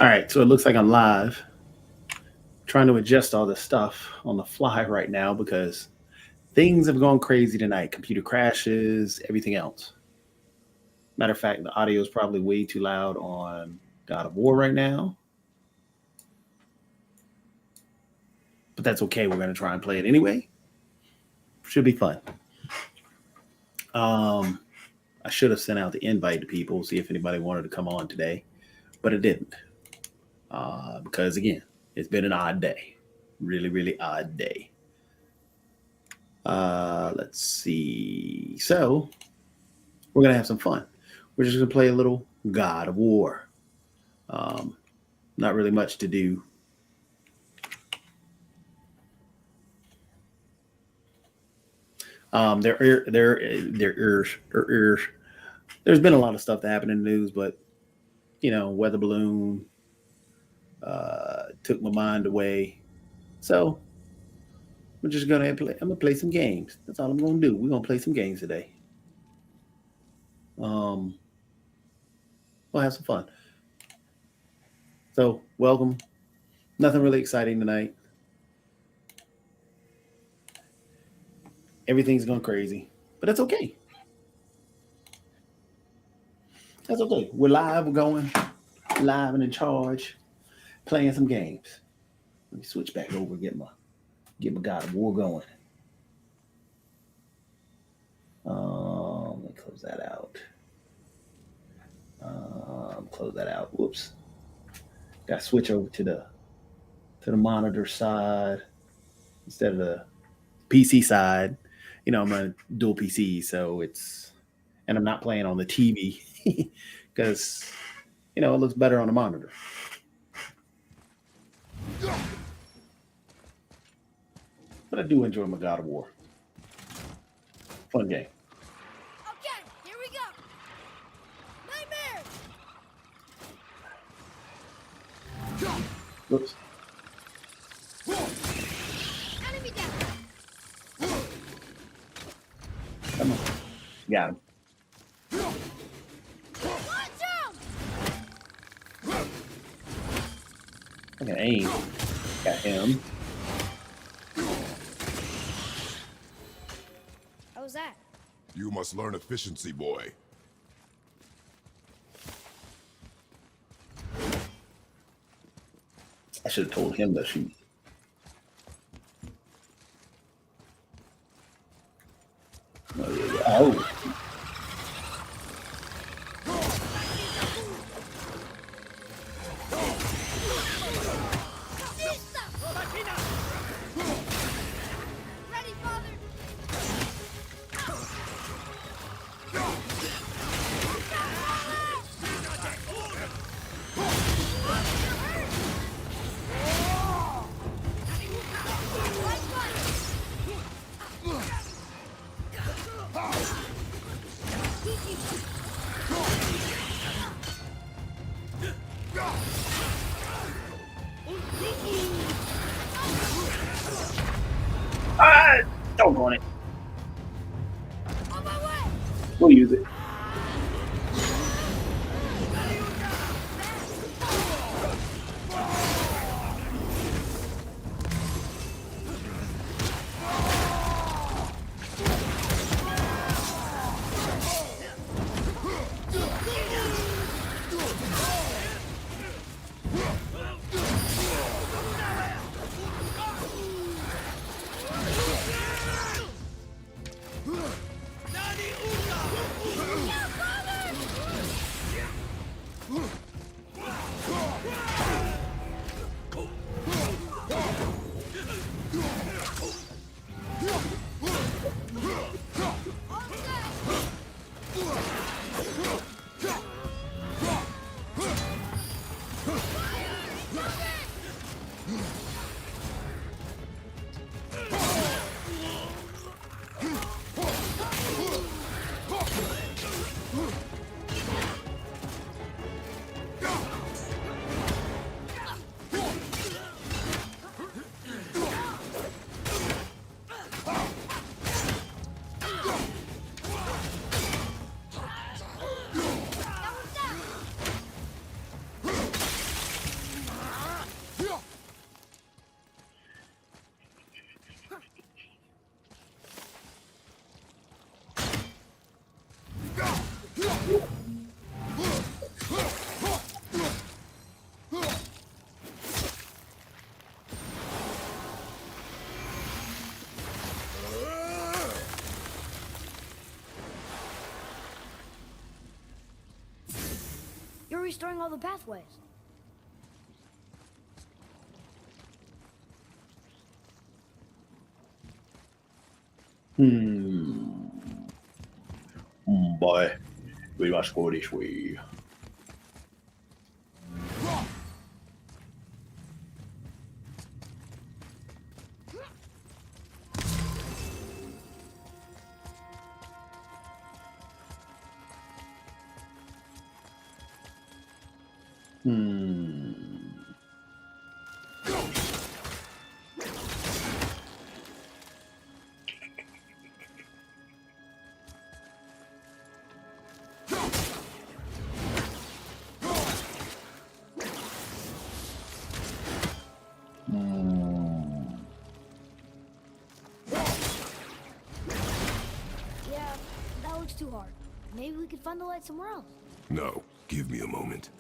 All right, so it looks like I'm live. Trying to adjust all this stuff on the fly right now because things have gone crazy tonight. Computer crashes, everything else. Matter of fact, the audio is probably way too loud on God of War right now, but that's okay. We're going to try and play it anyway. Should be fun. I should have sent out the invite to people, see if anybody wanted to come on today, but it didn't. Because again, it's been an odd day. Really, really odd day. Let's see. So we're gonna have some fun. We're just gonna play a little God of War. Not really much to do. There's been a lot of stuff that happened in the news, but weather balloon took my mind away. So we're just gonna play. I'm gonna play some games. That's all I'm gonna do. We're gonna play some games today. Um, we'll have some fun. So welcome. Nothing really exciting tonight. Everything's going crazy, but that's okay. That's okay. We're live. We're going live and in charge, playing some games. Let me switch back over. Get my God of War going. Let me close that out. Close that out. Whoops. Got to switch over to the monitor side instead of the PC side. I'm a dual PC, so and I'm not playing on the TV because it looks better on the monitor. But I do enjoy my God of War. Fun game. Okay, here we go. Nightmare. Whoops. Enemy down. Come on. Got him. Watch out! I can aim. Got him. How was that? You must learn efficiency, boy. I should have told him to shoot. Oh. Ready, father? Ah! Don't go on it. On my way! We'll use it. You're restoring all the pathways. Boy, we must go this way. Yeah, that looks too hard. Maybe we could find the light somewhere else. No, give me a moment.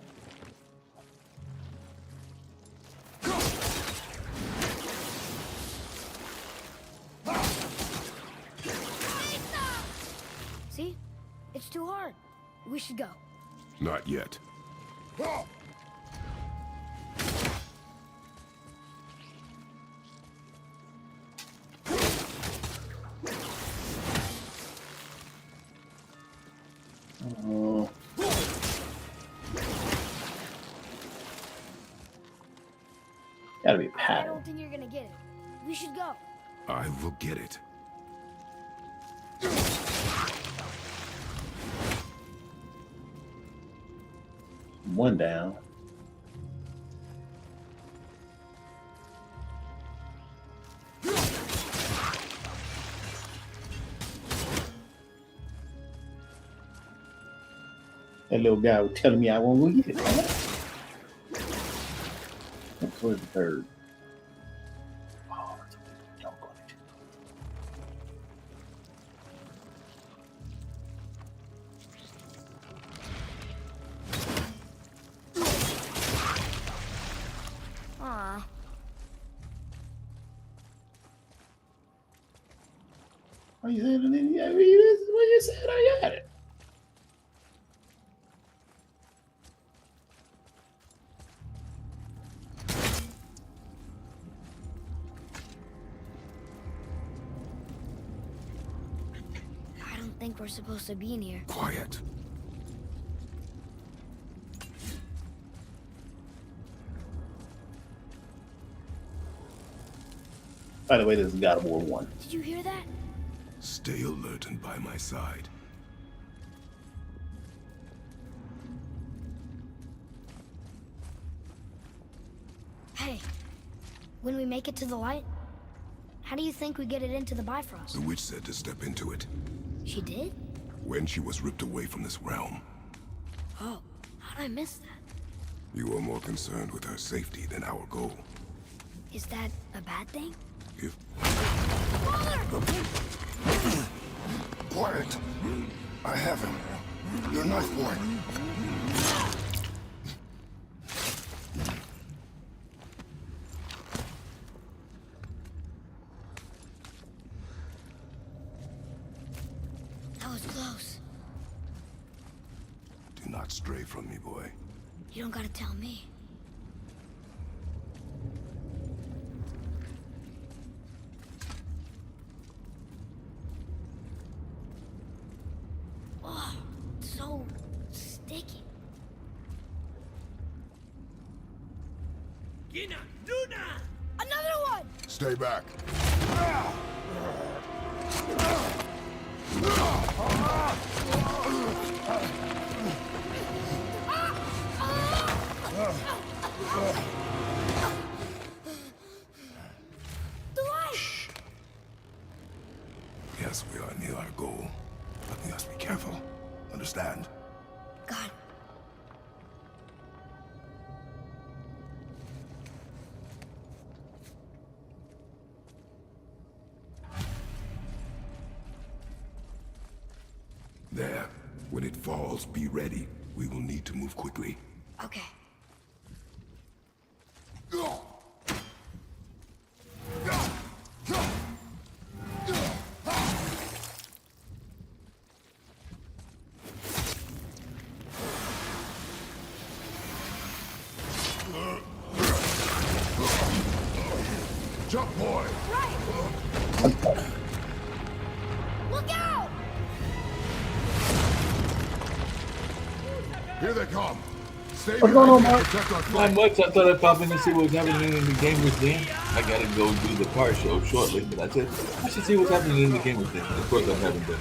See? It's too hard. We should go. Not yet. Gotta be a I pattern. don't think you're gonna get it. We should go. I will get it. One down. That little guy was telling me I won't go get it. Where's the third? Oh, don't go into it. Aw. Why you saying it? Yeah, what you said? I got it. I don't think we're supposed to be in here. Quiet. By the way, this is God of War 1. Did you hear that? Stay alert and by my side. Hey, when we make it to the light, how do you think we get it into the Bifrost? The witch said to step into it She did? when she was ripped away from this realm. Oh, how'd I miss that? You are more concerned with her safety than our goal. Is that a bad thing? If... Father! Quiet! I have him. Your knife boy. That was close. Do not stray from me, boy. You don't gotta tell me. Oh, so sticky. Another one! Stay back. The light! Yes, we are near our goal, but we must be careful. Understand? God. There. When it falls, be ready. We will need to move quickly. Okay. Jump, boy. Right. Look out! Here they come. Stay What's going on, behind me and Mark? protect our Not flank. much. I thought I'd pop in and see what was happening in the game with Dan. I gotta go do the car show shortly, but I said I should see what's happening in the game with Dan. Of course, I haven't been.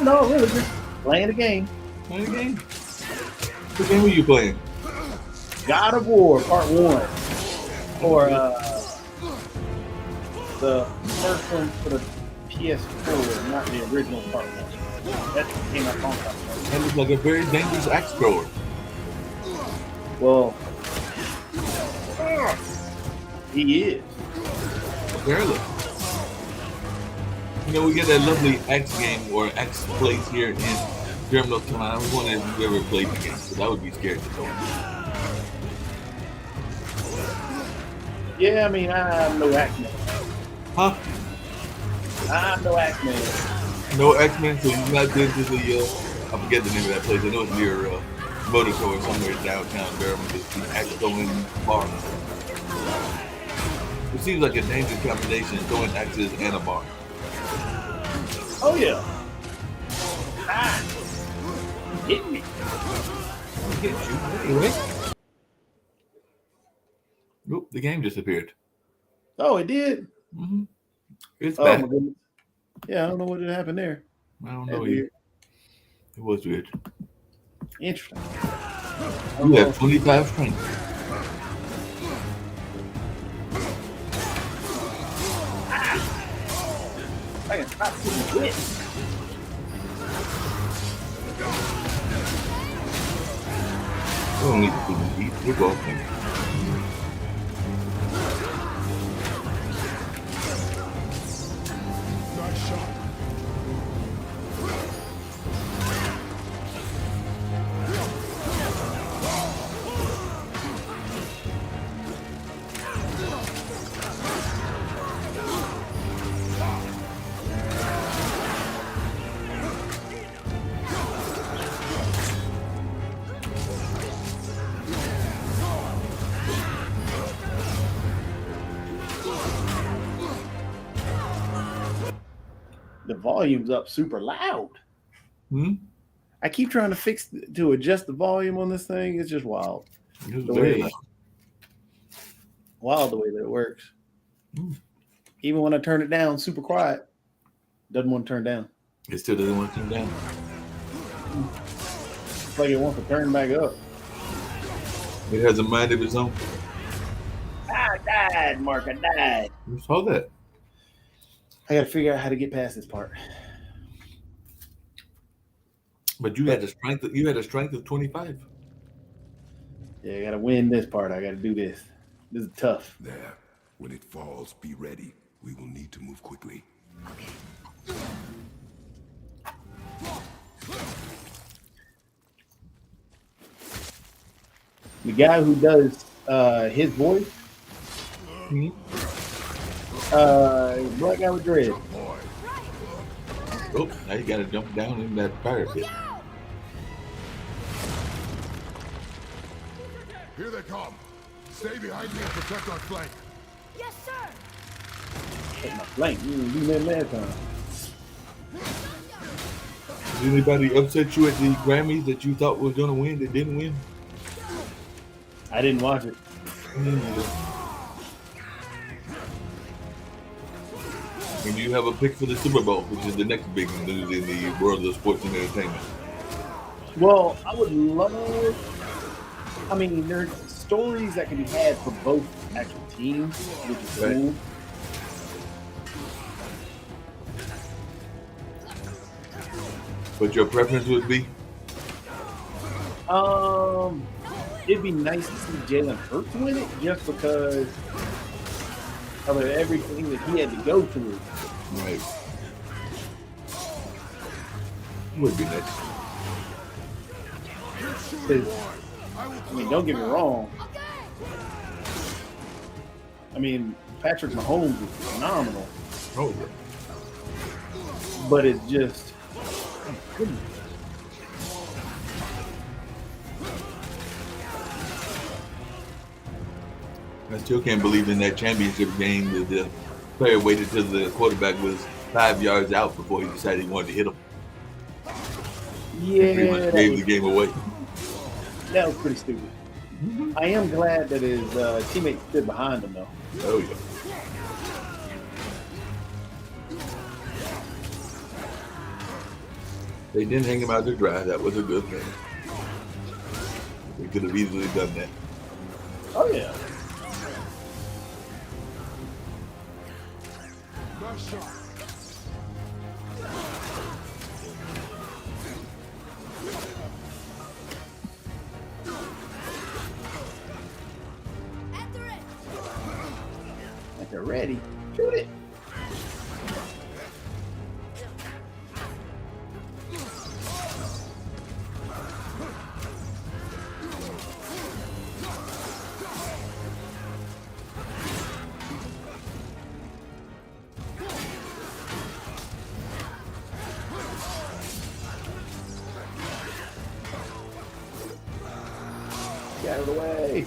No, really, just playing the game. Playing the game. What game were you playing? God of War Part 1. Or the first one for the PS4, not the original Part 1. That came out a long time ago. That looks like a very dangerous axe thrower. Well, he is. Apparently. You know, we get that lovely axe game or axe place here in Durham, North Carolina. I was wondering if you ever played the game, because I would be scared to go. Yeah, I mean, I'm no X-Men. Huh? I'm no X-Men. No X-Men, so you're not into the, I forget the name of that place. I know it's near Motor Tour somewhere downtown Durham. It's the axe throwing bar. It seems like a dangerous combination, throwing axes and a bar. Oh, yeah. Hit me. Hit you anyway. Oop, the game disappeared. Oh, it did? Mm-hmm. It's Oh, back. my goodness. Yeah, I don't know what had happened there. I don't That's know. weird. It was weird. Interesting. You have 25 strength. I can stop shooting hit. We don't need to put the heat. We're golfing. Nice shot. The volume's up super loud. Hmm? I keep trying to adjust the volume on this thing. It's just wild. It was The very way, loud. wild the way that it works. Mm. Even when I turn it down super quiet, doesn't want to turn down. It still doesn't want to turn down. It's like it wants to turn back up. It has a mind of its own. I died, Mark. I died. You saw that. I got to figure out how to get past this part. But you had a strength. You had a strength of 25. Yeah, I got to win this part. I got to do this. This is tough. There. When it falls, be ready. We will need to move quickly. The guy who does his voice, Hmm? black guy with dread. Boy. Oh, now you got to jump down in that fire pit. Here they come. Stay behind me and protect our flank. Yes, sir. Take my flank. You didn't do that last time. Did anybody upset you at the Grammys that you thought was going to win that didn't win? I didn't watch it. And do you have a pick for the Super Bowl, which is the next big news in the world of sports and entertainment? Well, I would love. I mean, there's stories that can be had for both actual teams, which is Right. cool. But your preference would be? It'd be nice to see Jalen Hurts win it, just because of everything that he had to go through. Right. Would be nice. 'Cause, I mean, don't get me wrong. I mean, Patrick Mahomes is phenomenal, Oh, but it's just. I still can't believe in that championship game that the player waited till the quarterback was 5 yards out before he decided he wanted to hit him. He pretty Yeah, much gave the game away. that was pretty stupid. I am glad that his teammates stood behind him, though. Oh, yeah. They didn't hang him out to dry. That was a good thing. They could have easily done that. Oh, yeah. Nice shot. After it. Like they're ready. Shoot it. Get out of the way.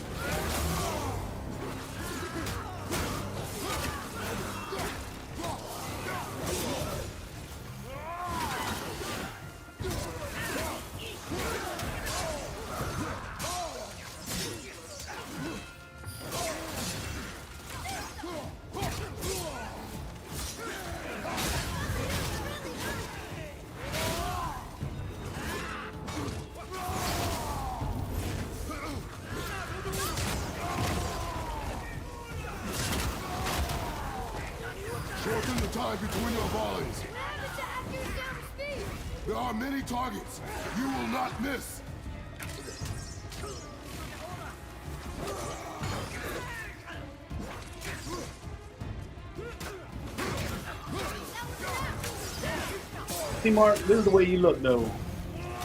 Shorten the time between your volleys. Now to accurate down speed. There are many targets. You will not miss. See, Mark, this is the way you look, though.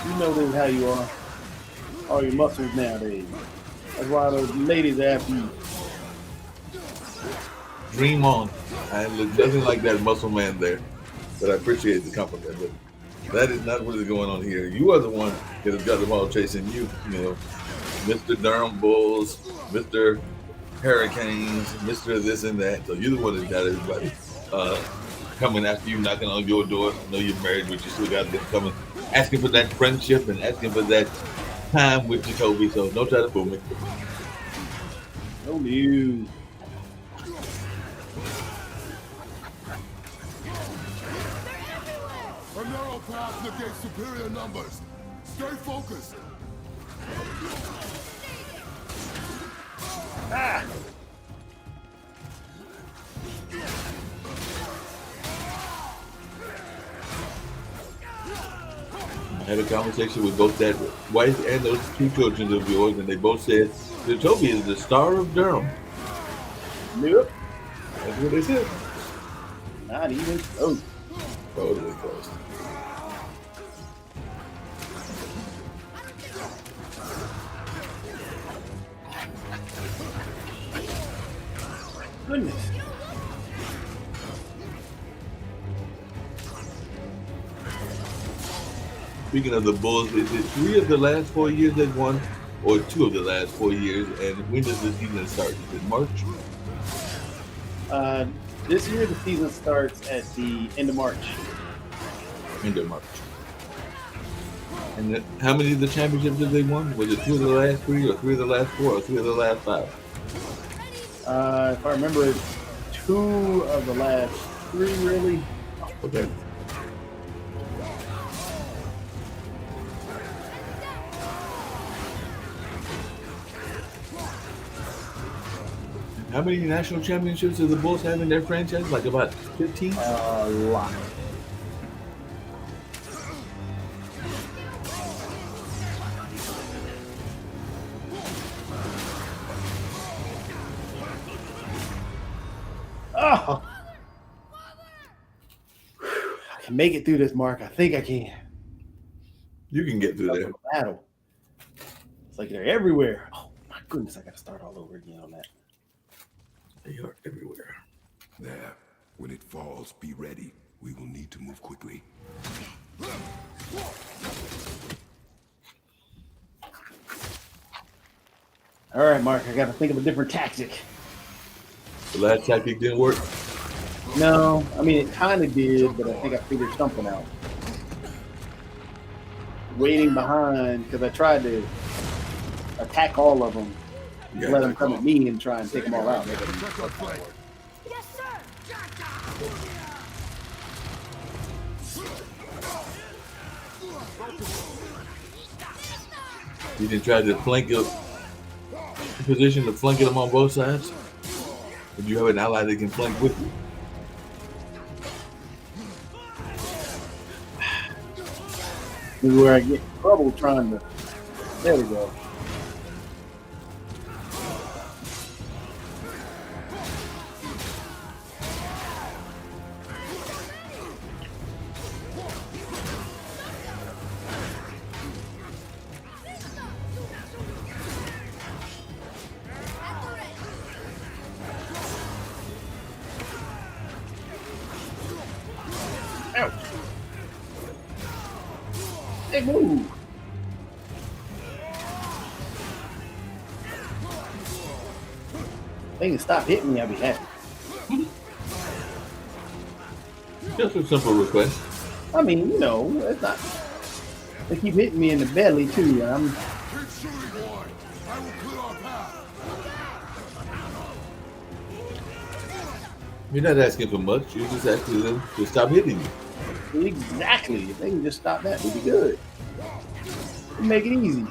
You know this is how you are. All your muscles nowadays. That's why the ladies are after you. Dream on. I look nothing like that muscle man there. But I appreciate the compliment. But that is not what is going on here. You are the one that has got them all chasing you. You know, Mr. Durham Bulls, Mr. Hurricanes, Mr. this and that. So you're the one that got everybody coming after you, knocking on your door. I know you're married, but you still got them coming, asking for that friendship and asking for that time with Jacoby. So don't try to fool me. No news. A narrow path negates superior numbers. Stay focused. Ah! I had a conversation with both that wife and those two children of yours, and they both said Jacoby is the star of Durham. Nope. That's what they said. Not even close. Totally close. Goodness. Speaking of the Bulls, is it 3 of the last 4 years they've won, or 2 of the last 4 years? And when does the season start? Is it March? This year the season starts at the end of March. End of March. And how many of the championships have they won? Was it 2 of the last 3, or 3 of the last 4, or 3 of the last 5? If I remember, it's 2 of the last 3, really. Okay. How many national championships do the Bulls have in their franchise? Like about 15? A lot. Oh! I can make it through this, Mark. I think I can. You can get through there. Battle. It's like they're everywhere. Oh my goodness, I gotta start all over again on that. They are everywhere. There. When it falls, be ready. We will need to move quickly. All right, Mark, I gotta think of a different tactic. The last tactic didn't work. No, I mean it kind of did, but I think I figured something out. Waiting behind because I tried to attack all of them, Yeah, let them come at me and try and take them all out. Protect our flank. Yes, sir. You can try to flank your position to flank them on both sides. If you have an ally that can flank with you. This is where I get in trouble trying to. There we go. Ouch. Hey, move. They can stop hitting me, I'll be happy. Just a simple request. I mean, you know, it's not. They keep hitting me in the belly too, and I'm. Keep shooting, boy. I will clear our path. You're not asking for much. You're just asking them to stop hitting you. Exactly. If they can just stop that, we'd be good. We'd make it easy.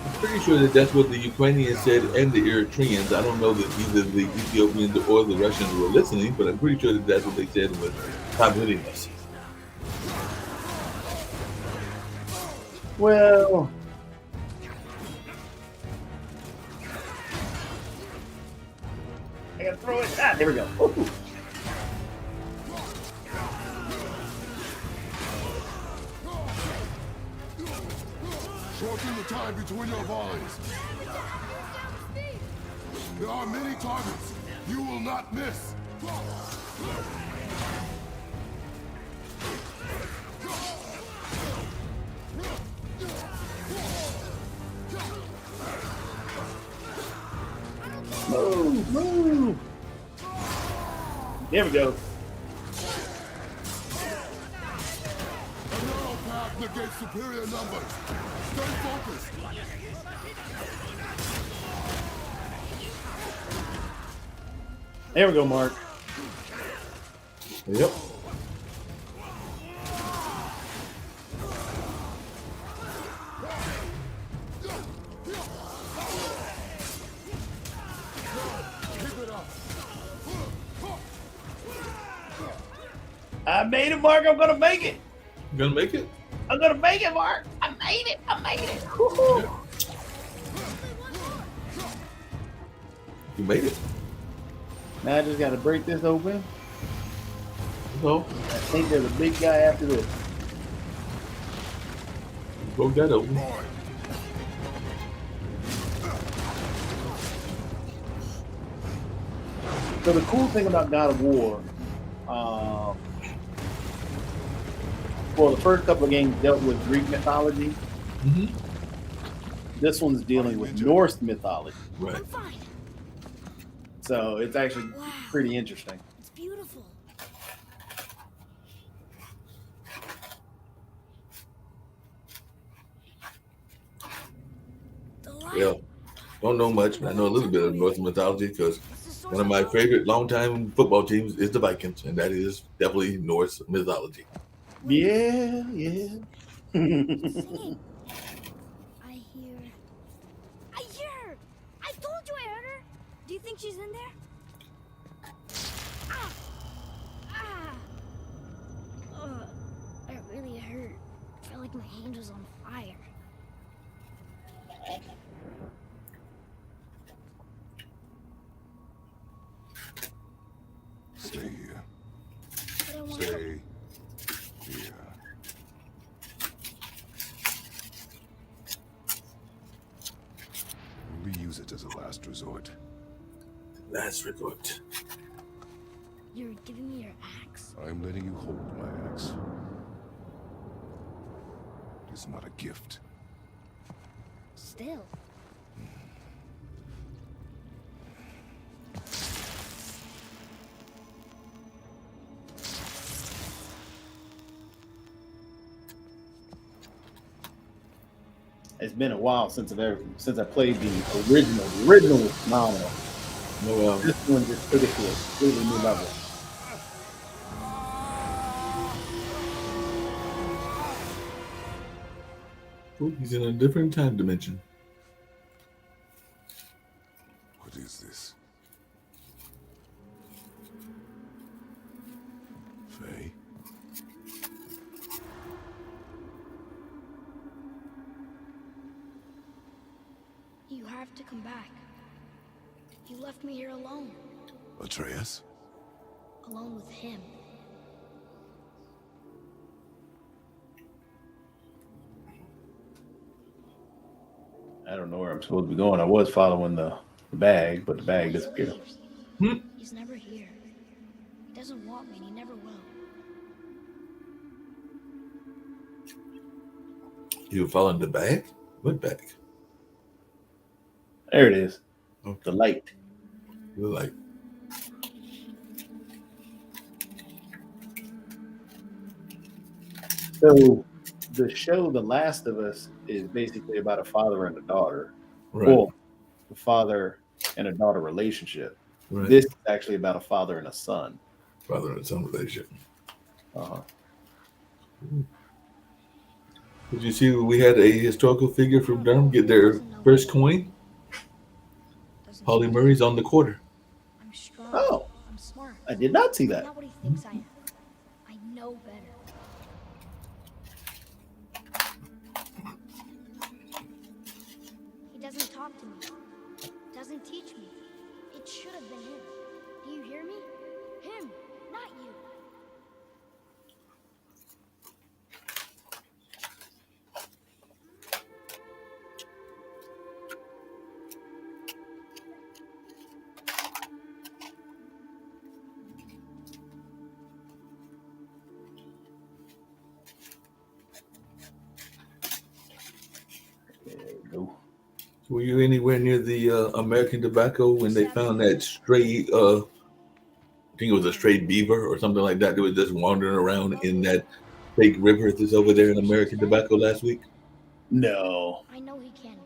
I'm pretty sure that that's what the Ukrainians said and the Eritreans. I don't know that either the Ethiopians or the Russians were listening, but I'm pretty sure that that's what they said was stop hitting us. Well, I gotta throw it. Ah, there we go. Ooh. Shorten the time between your volleys. There are many targets. You will not miss. Move, move. There we go. A narrow path negates superior numbers. Stay focused. There we go, Mark. Yep. Keep it up. I made it, Mark. I'm gonna make it. You gonna make it? I'm gonna make it, Mark. I made it. I made it. Woo-hoo. You made it. Now I just gotta break this open. So, I think there's a big guy after this. broke that open. Boy. So the cool thing about God of War, well, the first couple of games dealt with Greek mythology. Mm-hmm. This one's dealing with Norse mythology. Right. I'm fine. So it's actually Wow. pretty interesting. It's beautiful. The light. Yeah. Don't know much, but I know a little bit of Norse mythology because It's the source one of my power. favorite longtime football teams is the Vikings, and that is definitely Norse mythology. Yeah, yeah. Singing. I hear her. I told you I heard her. Do you think she's in there? Ah! Ah! Ugh, that really hurt. I felt like my hand was on fire. Stay here. I don't want to. Stay here. We use it as a last resort. Last resort. You're giving me your axe? I'm letting you hold my axe. It's not a gift. Still. It's been a while since I played the original novel. No, This one just took it to a completely new level. oh, he's in a different time dimension. What is this? Faye? You have to come back. You left me here alone. Atreus? Alone with him. I don't know where I'm supposed to be going. I was following the bag, but the bag He disappeared. leaves. Hmm? He's never here. He doesn't want me and he never will. You following the bag? What bag? There it is. Okay. The light. You're like, So the show The Last of Us is basically about a father and a daughter. right, Well, the father and a daughter relationship. right. This is actually about a father and a son. Father and son relationship. Uh-huh. Did you see we had a historical figure from Durham get their first coin? Doesn't Holly he? Murray's on the quarter. I'm strong. Oh, I'm smart. I did not see I'm that. not what he thinks I am. I know better. He doesn't talk to me. Doesn't teach me. It should have been him. Do you hear me? Him, not you. There we go. Were you anywhere near the American Tobacco when they found that stray, I think it was a stray beaver or something like that that was just wandering around in that fake river that's over there in American Tobacco last week? No, I know he can be.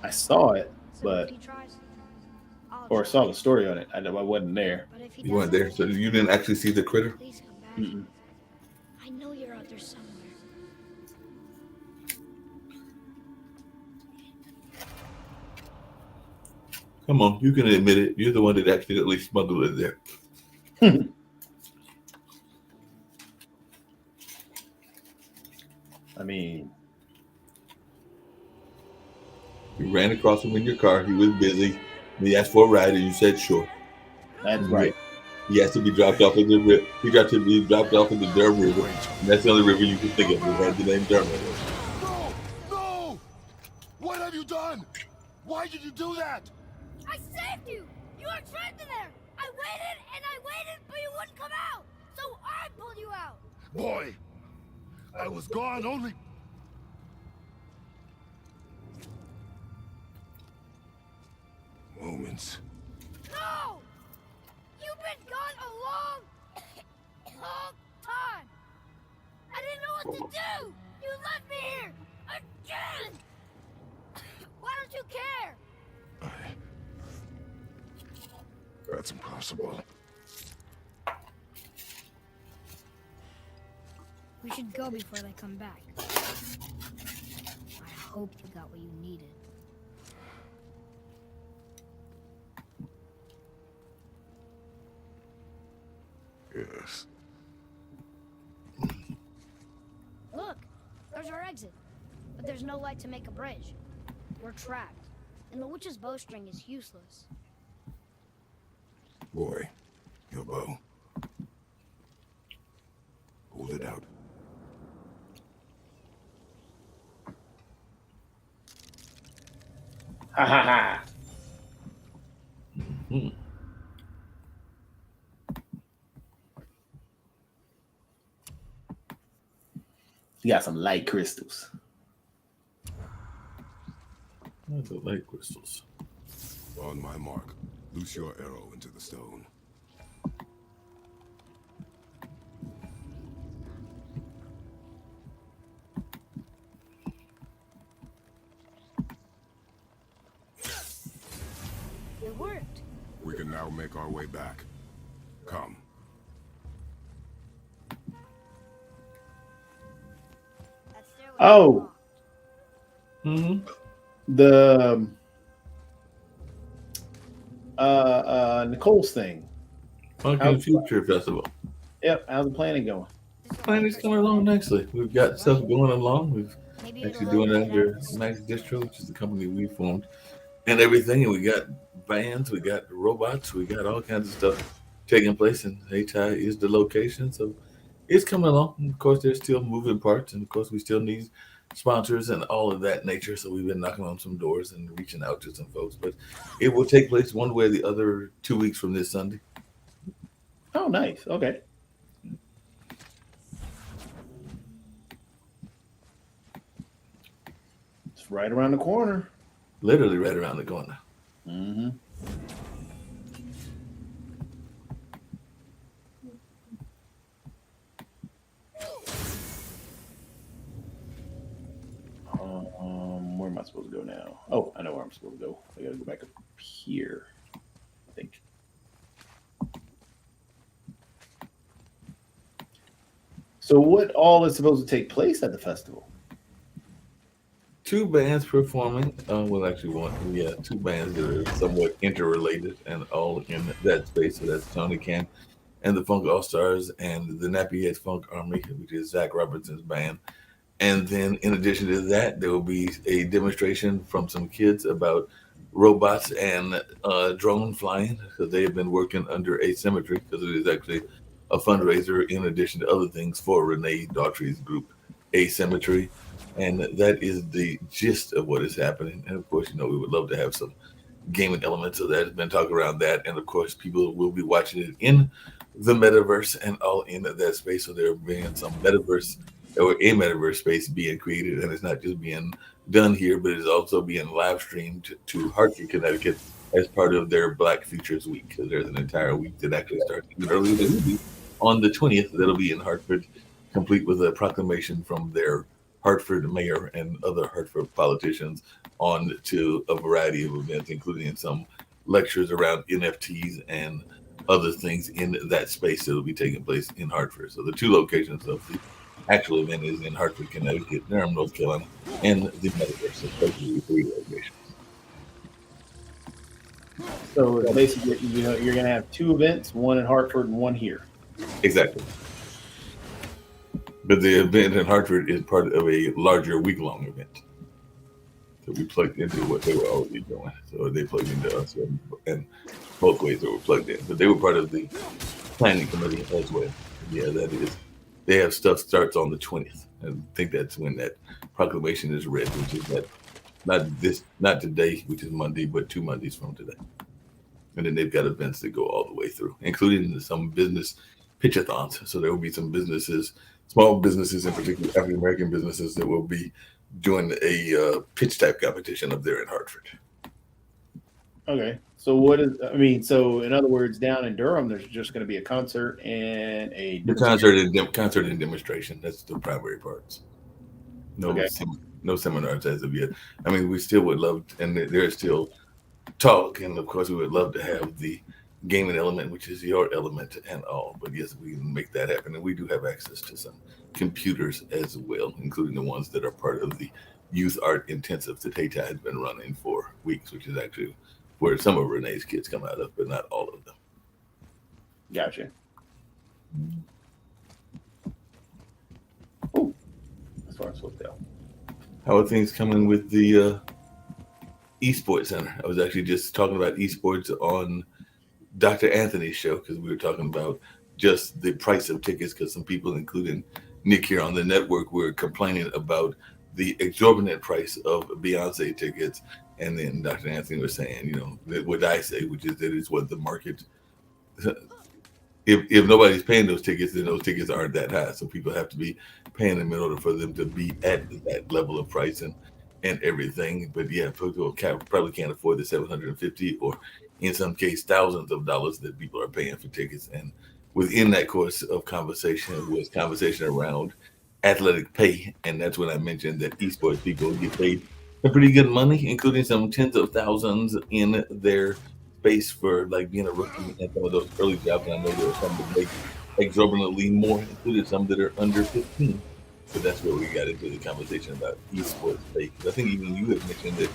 I saw it, So but if he tries, I'll or try. saw the story on it. I wasn't there. But if he You weren't doesn't, there, so you didn't actually see the critter? please come back. Mm-mm. I know you're out there somewhere. Come on, you can admit it. You're the one that accidentally smuggled it there. I mean, You ran across him in your car. He was busy. He asked for a ride, and you said sure. that's And right. he has to be dropped off in the river. He got to be dropped off in the Durham River, and that's the only river you can think of that has the name Durham. No! No! What have you done? Why did you do that? I saved you! You were trapped in there! I waited, but you wouldn't come out! So I pulled you out! Boy, I was gone only... moments. No! You've been gone a long time! I didn't know what to do! You left me here! Again! Why don't you care? That's impossible. We should go before they come back. I hope you got what you needed. Yes. Look, there's our exit. But there's no light to make a bridge. We're trapped. And the witch's bowstring is useless. Boy, your bow. Hold it out. Ha ha ha. You got some light crystals. What's the light crystals? On my mark, loose your arrow into the stone. It worked. We can now make our way back. Come. That stairway Oh. Mm-hmm. The Nicole's thing. Funkin' Future Festival. Yep. How's the planning going? Planning's coming along nicely. We've got stuff going along. We've Maybe it'll actually help doing me it get out of under this. Max Distro, which is the company we formed, and everything. And we got bands, we got robots, we got all kinds of stuff taking place. And Hayti is the location, so it's coming along. And of course, there's still moving parts, and of course, we still need sponsors and all of that nature. So we've been knocking on some doors and reaching out to some folks. But it will take place one way or the other 2 weeks from this Sunday. Oh, nice. Okay. It's right around the corner. Literally right around the corner. Mm-hmm. Where am I supposed to go now? Oh, I know where I'm supposed to go. I gotta go back up here, I think. So what all is supposed to take place at the festival? 2 bands performing. Well, actually, two bands that are somewhat interrelated and all in that space. So that's Tony Can and the Funk All Stars and the Nappy Head Funk Army, which is Zach Robertson's band. And then, in addition to that, there will be a demonstration from some kids about robots and drone flying, because they have been working under Asymmetry, because it is actually a fundraiser in addition to other things for Renee Daughtry's group, Asymmetry. And that is the gist of what is happening. And of course, we would love to have some gaming elements of that. There's been talk around that. And of course, people will be watching it in the metaverse and all in that space. So there being some metaverse or a metaverse space being created. And it's not just being done here, but it's also being live streamed to Hartford, Connecticut as part of their Black Futures Week. Because there's an entire week that actually starts even earlier than we do on the 20th. That'll be in Hartford, complete with a proclamation from their Hartford mayor and other Hartford politicians on to a variety of events, including some lectures around NFTs and other things in that space that will be taking place in Hartford. So the 2 locations of the actual event is in Hartford, Connecticut, Durham, North Carolina, and the metaverse, especially 3 locations. So basically, you're going to have 2 events, one in Hartford and one here. Exactly. But the event in Hartford is part of a larger week-long event. So we plugged into what they were already doing. So they plugged into us, and both ways they were plugged in. But they were part of the planning committee as well. Yeah, that is. They have stuff starts on the 20th. I think that's when that proclamation is read, which is that not today, which is Monday, but 2 Mondays from today. And then they've got events that go all the way through, including some business pitchathons. So there will be some businesses, small businesses in particular, African American businesses, that will be doing a pitch type competition up there in Hartford. Okay. So so in other words, down in Durham, there's just going to be a concert and a Concert and demonstration. That's the primary parts. No seminars as of yet. I mean, we still would love, and there's still talk, and of course, we would love to have the gaming element, which is your element and all. But yes, we can make that happen, and we do have access to some computers as well, including the ones that are part of the youth art intensive that Hayti has been running for weeks, which is actually where some of Renee's kids come out of, but not all of them. Gotcha. Oh, that's where I'm supposed to go. How are things coming with the esports center? I was actually just talking about esports on Dr. Anthony's show, because we were talking about just the price of tickets, because some people, including Nick here on the network, were complaining about the exorbitant price of Beyonce tickets. And then Dr. Anthony was saying, what I say, which is that it's what the market if nobody's paying those tickets, then those tickets aren't that high. So people have to be paying them in order for them to be at that level of price and everything. But yeah, people probably can't afford the 750 or in some case thousands of dollars that people are paying for tickets. And within that course of conversation was conversation around athletic pay, and that's when I mentioned that esports people get paid some pretty good money, including some tens of thousands in their space for like being a rookie and some of those early jobs. And I know there are some that make exorbitantly more, including some that are under 15. But that's where we got into the conversation about esports pay. 'Cause I think even you had mentioned that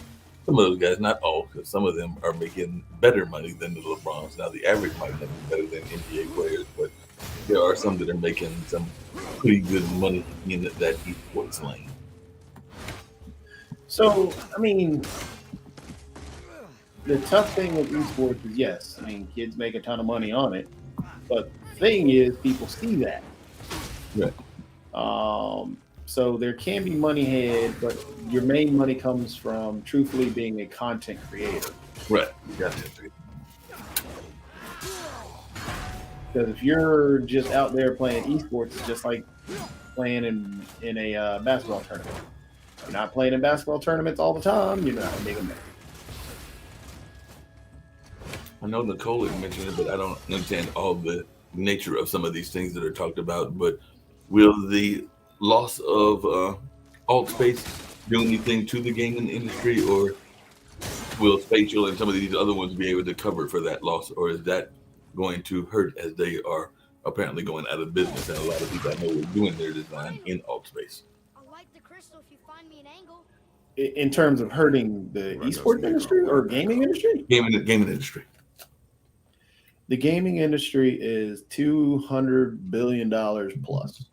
some of those guys, not all, because some of them are making better money than the LeBrons. Now the average might not be better than NBA players, but there are some that are making some pretty good money in that esports lane. So, I mean, the tough thing with esports is yes, I mean, kids make a ton of money on it, but the thing is, people see that. Right. So there can be money had, but your main money comes from truthfully being a content creator. Right. Gotcha. Because if you're just out there playing esports, it's just like playing in a basketball tournament. You're not playing in basketball tournaments all the time. You're not making money. I know Nicole had mentioned it, but I don't understand all the nature of some of these things that are talked about. But will the loss of alt space do anything to the gaming industry, or will spatial and some of these other ones be able to cover for that loss, or is that going to hurt as they are apparently going out of business? And a lot of people I know are doing their design in alt space. I'll light the crystal if you find me an angle. In terms of hurting the esports industry or gaming industry? Gaming industry. The gaming industry is $200 billion plus.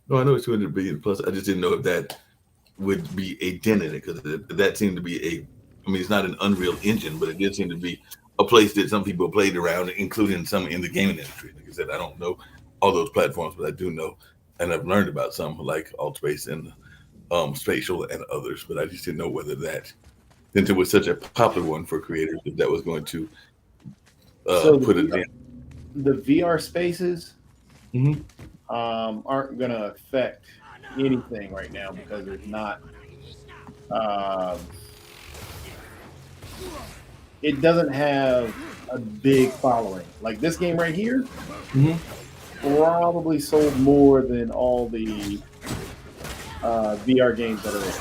No, I know it's 200 billion plus. I just didn't know if that would be a dent in it, because that seemed to be I mean, it's not an Unreal Engine, but it did seem to be a place that some people played around, including some in the gaming industry. Like I said, I don't know all those platforms, but I do know, and I've learned about some like Altspace and Spatial and others. But I just didn't know whether that, since it was such a popular one for creators, if that was going to put a dent. The VR spaces Mm-hmm. aren't going to affect anything right now because there's not. It doesn't have a big following. Like this game right here, probably sold more than all the VR games that are in.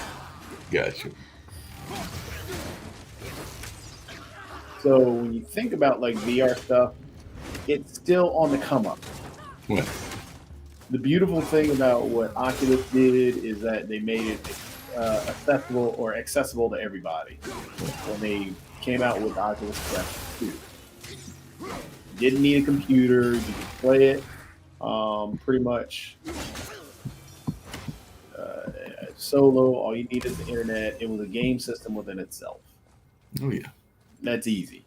Gotcha. So when you think about like VR stuff, it's still on the come up. Yeah. The beautiful thing about what Oculus did is that they made it accessible to everybody when they came out with Oculus Quest 2. Didn't need a computer, you could play it pretty much solo. All you need is the internet. It was a game system within itself. Oh yeah. That's easy.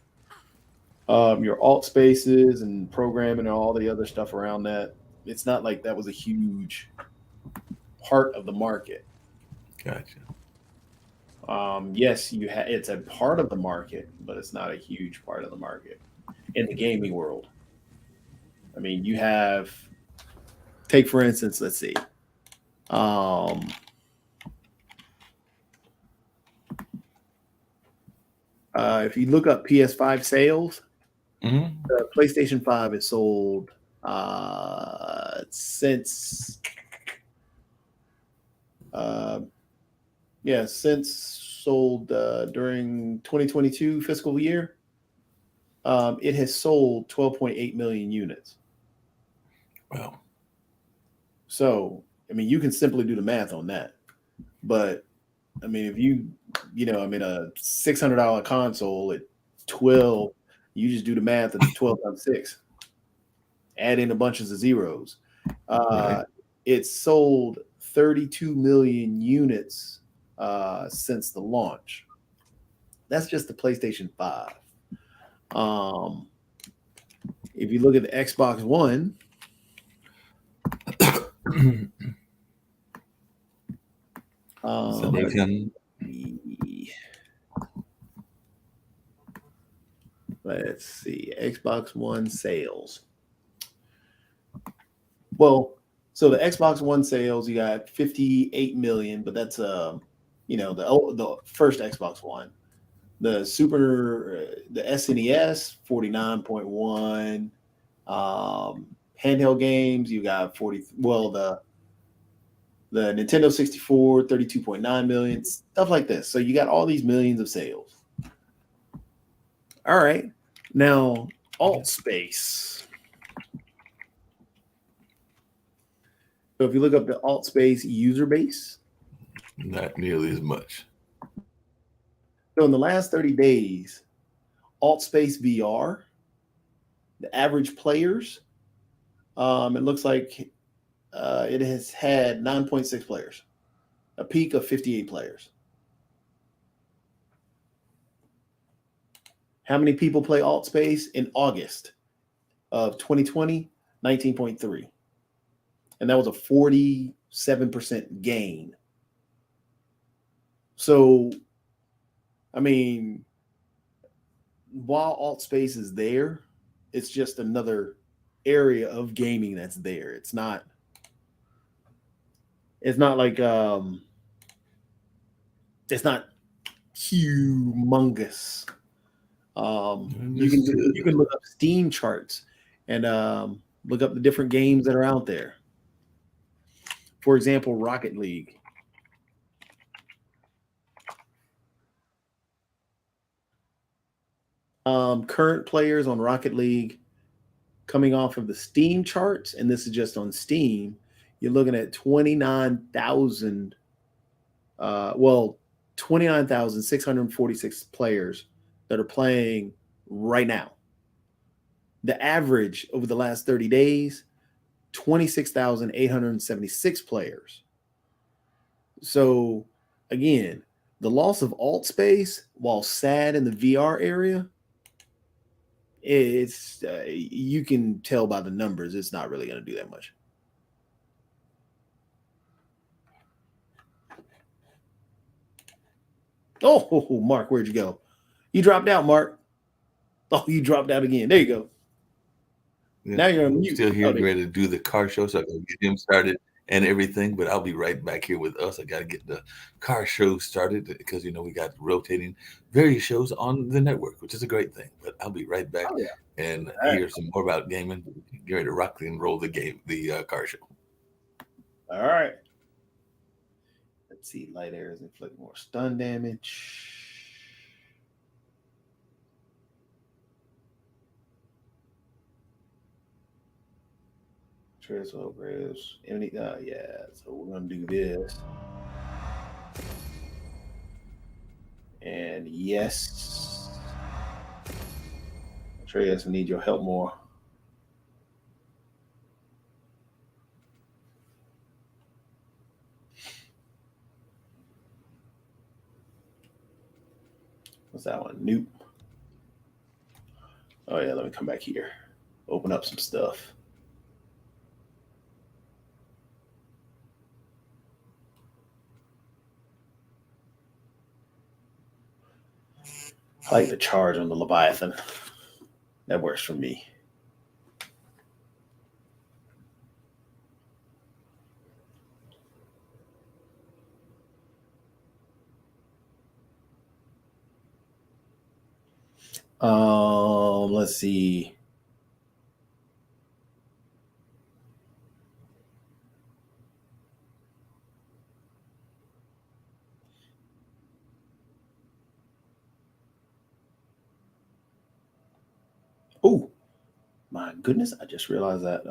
Your alt spaces and programming and all the other stuff around that, it's not like that was a huge part of the market. Gotcha. Yes, it's a part of the market, but it's not a huge part of the market in the gaming world. I mean, you have, take for instance, let's see. If you look up PS5 sales, the PlayStation 5 has sold since sold during 2022 fiscal year. It has sold 12.8 million units. Wow. So, I mean, you can simply do the math on that. But, I mean, if a $600 console at 12, you just do the math of 12 times 6. Add in a bunch of zeros. Right. It's sold 32 million units since the launch. That's just the PlayStation 5. If you look at the Xbox One, let's see, Xbox One sales. Well, so the Xbox One sales, you got 58 million, but that's the first Xbox One. The SNES 49.1. Handheld games, you got 40. Well, the Nintendo 64 32.9 million, stuff like this. So you got all these millions of sales. All right, now alt space. So if you look up the alt space user base, Not nearly as much. so in the last 30 days, alt space VR, the average players, it looks like it has had 9.6 players, a peak of 58 players. How many people play alt space in August of 2020? 19.3. And that was a 47% gain. So, I mean, while alt space is there, it's just another area of gaming that's there. It's not like it's not humongous. You can look up Steam charts and look up the different games that are out there. For example, Rocket League. Current players on Rocket League coming off of the Steam charts, and this is just on Steam, you're looking at 29,000, 29,646 players that are playing right now. The average over the last 30 days, 26,876 players. So, again, the loss of alt space, while sad in the VR area, it's you can tell by the numbers it's not really going to do that much. Oh, Mark, where'd you go? You dropped out, Mark. Oh, you dropped out again. There you go. Yeah. Now you're on I'm mute. still here, Oh, there- ready to do the car show, so I can get him started and everything. But I'll be right back here with us. I got to get the car show started because we got rotating various shows on the network, which is a great thing. But I'll be right back Oh, yeah. and All right. hear some more about gaming. Get ready to rock and roll the car show. All right. Let's see. Light arrows inflict more stun damage. Transfer upgrades. Yeah. So we're gonna do this. And yes, Atreus, I need your help more. What's that one? Nope. Oh yeah, let me come back here. Open up some stuff. I like the charge on the Leviathan. That works for me. Let's see. Oh, my goodness! I just realized that.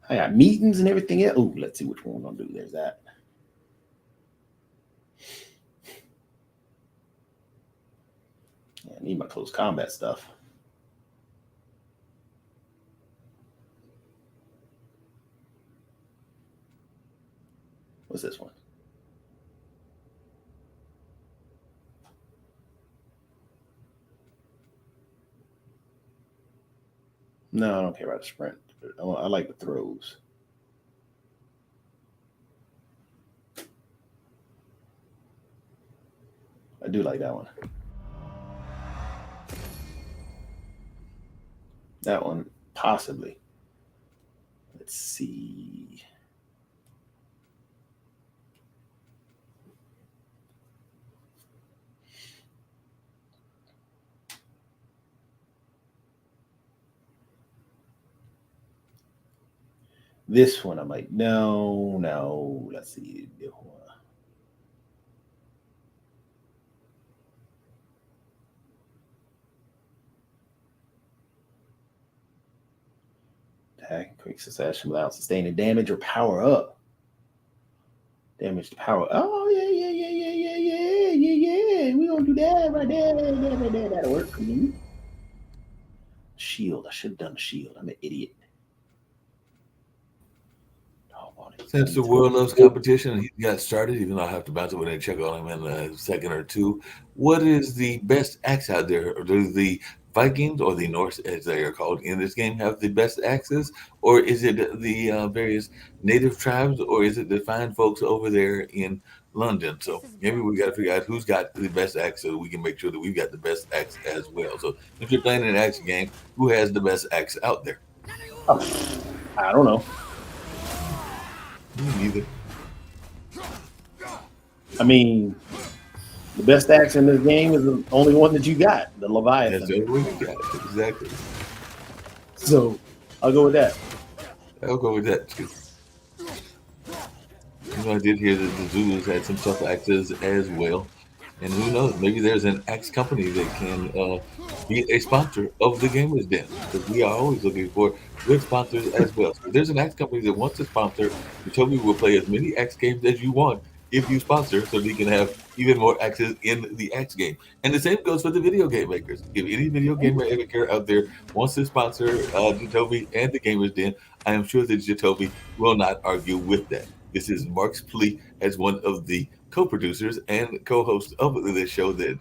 I got meetings and everything else. Oh, let's see which one we're gonna do. There's that. Yeah, I need my close combat stuff. What's this one? No, I don't care about the sprint. I like the throws. I do like that one. That one possibly. Let's see. This one I'm like, no, no. Let's see. Attack quick succession without sustaining damage or power up. Damage to power. Oh yeah, yeah, yeah, yeah, yeah, yeah, yeah, yeah. We gonna do that right there, right there. That'll work. Shield. I should have done the shield. I'm an idiot. Since the world loves competition, he got started, even though I have to bounce it when I check on him in a second or two. What is the best axe out there? Do the Vikings or the Norse, as they are called in this game, have the best axes? Or is it the various native tribes? Or is it the fine folks over there in London? So maybe we got to figure out who's got the best axe so we can make sure that we've got the best axe as well. So if you're playing an axe game, who has the best axe out there? Oh, I don't know. Me neither. I mean, the best axe in this game is the only one that you got, the That's Leviathan. the only one you got. Exactly. So I'll go with that. I'll go with that too. You know, I did hear that the Zulus had some tough axes as well. And who knows, maybe there's an axe company that can be a sponsor of the Gamers Den, because we are always looking for good sponsors as well. So if there's an axe company that wants to sponsor, Toby will play as many axe games as you want if you sponsor, so we can have even more axes in the axe game. And the same goes for the video game makers. If any video game maker out there wants to sponsor Jatobi and the Gamers Den, I am sure that Jatobi will not argue with that. This is Mark's plea as one of the co-producers and co-hosts of this show that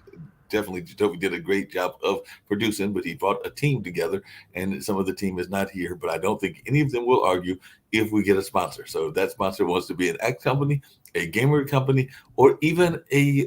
definitely Toby did a great job of producing, but he brought a team together, and some of the team is not here. But I don't think any of them will argue if we get a sponsor. So if that sponsor wants to be an act company, a gamer company, or even a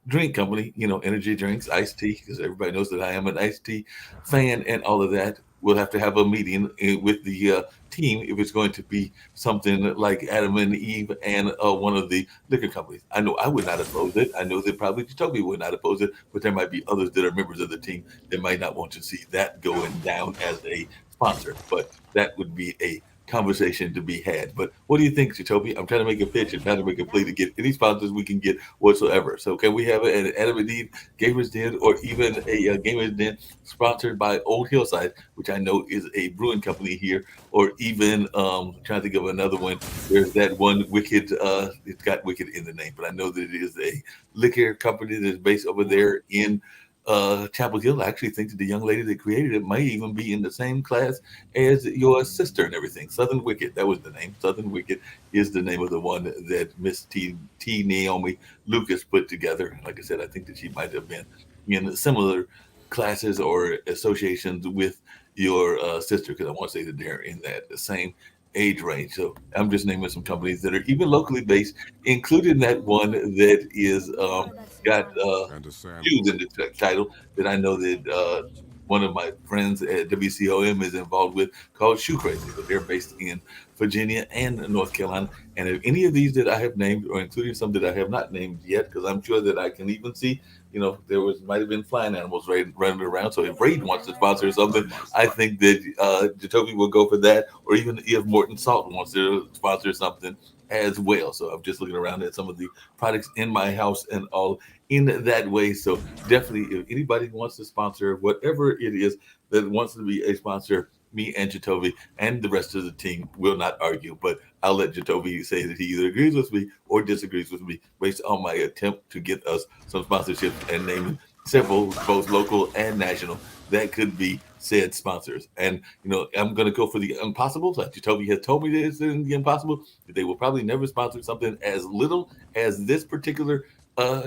drink company, you know, energy drinks, iced tea, because everybody knows that I am an iced tea fan and all of that. We'll have to have a meeting with the team if it's going to be something like Adam and Eve and one of the liquor companies. I know I would not oppose it. I know that probably Toby would not oppose it, but there might be others that are members of the team that might not want to see that going down as a sponsor. But that would be a conversation to be had. But what do you think, Toby? I'm trying to make a pitch and trying to make a plea to get any sponsors we can get whatsoever. So can we have an Adam and Eve Gamers Den or even a Gamers Den sponsored by Old Hillside, which I know is a brewing company here, or even trying to think of another one. There's that one Wicked. It's got Wicked in the name, but I know that it is a liquor company that's based over there in Chapel Hill. I actually think that the young lady that created it might even be in the same class as your sister and everything. Southern Wicked, that was the name. Southern Wicked is the name of the one that Miss T Naomi Lucas put together. Like I said, I think that she might have been in similar classes or associations with your sister, because I want to say that they're in that the same age range. So I'm just naming some companies that are even locally based, including that one that is got And a sand. Jews in the title that I know that one of my friends at WCOM is involved with, called Shoe Crazy, but they're based in Virginia and North Carolina. And if any of these that I have named, or including some that I have not named yet, because I'm sure that I can even see, you know, there might have been flying animals running around. So if Raid wants to sponsor something, I think that Jacoby will go for that, or even if Morton Salt wants to sponsor something as well. So I'm just looking around at some of the products in my house and all in that way. So definitely, if anybody wants to sponsor whatever it is that wants to be a sponsor, me and Jatobi and the rest of the team will not argue. But I'll let Jatobi say that he either agrees with me or disagrees with me based on my attempt to get us some sponsorships and naming several, both local and national, that could be said sponsors. And you know, I'm going to go for the impossible. Like Jatobi has told me that it's in the impossible. They will probably never sponsor something as little as this particular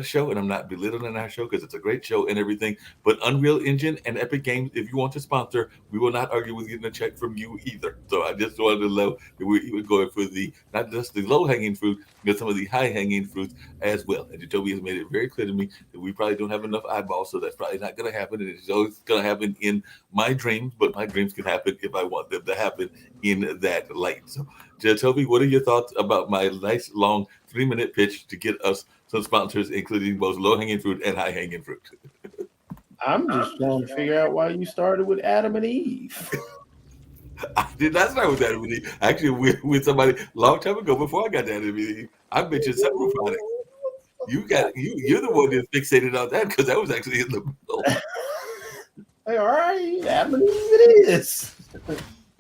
show, and I'm not belittling our show because it's a great show and everything. But Unreal Engine and Epic Games, if you want to sponsor, we will not argue with getting a check from you either. So I just wanted to know that we were going for the not just the low hanging fruit, but some of the high hanging fruits as well. And Jacoby has made it very clear to me that we probably don't have enough eyeballs, so that's probably not going to happen. And it's always going to happen in my dreams, but my dreams can happen if I want them to happen in that light. So, Toby, what are your thoughts about my nice long 3-minute pitch to get us some sponsors, including both low hanging fruit and high hanging fruit? I'm just trying to figure out why you started with Adam and Eve. I did not start with Adam and Eve. Actually, with somebody a long time ago before I got to Adam and Eve. I mentioned several products. You're the one that fixated on that because that was actually in the middle. Hey, all right, Adam and Eve it is.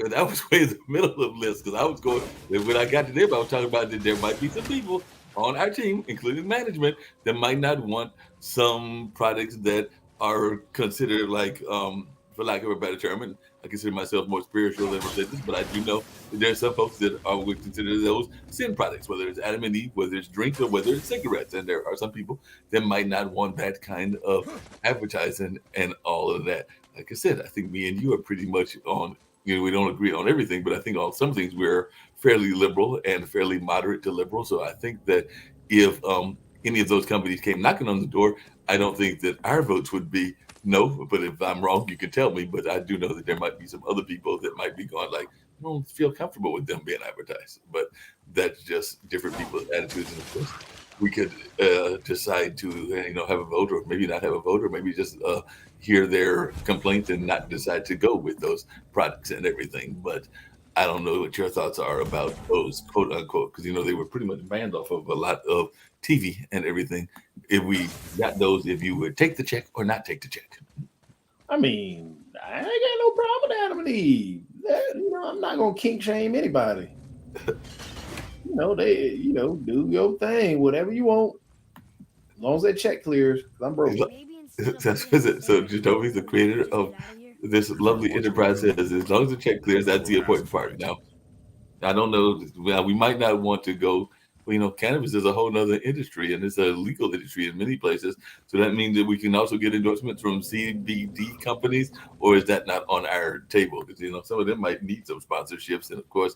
And that was way in the middle of the list because I was going, when I got to them, I was talking about that there might be some people on our team, including management, that might not want some products that are considered like, for lack of a better term, and I consider myself more spiritual than religious, but I do know that there are some folks that would consider those sin products, whether it's Adam and Eve, whether it's drinks, or whether it's cigarettes. And there are some people that might not want that kind of advertising and all of that. Like I said, I think me and you are pretty much on, we don't agree on everything, but I think on some things we're fairly liberal and fairly moderate to liberal. So I think that if any of those companies came knocking on the door, I don't think that our votes would be no. But if I'm wrong, you can tell me. But I do know that there might be some other people that might be going like, I don't feel comfortable with them being advertised. But that's just different people's attitudes. And of course, we could decide to have a vote, or maybe not have a vote, or maybe just hear their complaints and not decide to go with those products and everything. But I don't know what your thoughts are about those, quote unquote, because they were pretty much banned off of a lot of TV and everything. If we got those, if you would take the check or not take the check. I mean, I ain't got no problem with Adam and Eve. I'm not gonna kink shame anybody. They do your thing, whatever you want, as long as that check clears. 'Cause I'm broke. So Jacoby, the creator of this lovely enterprise, says as long as the check clears, that's the important part. Now, I don't know. Well, we might not want to go. Cannabis is a whole nother industry, and it's a legal industry in many places. So that means that we can also get endorsements from CBD companies, or is that not on our table? Because some of them might need some sponsorships, and of course,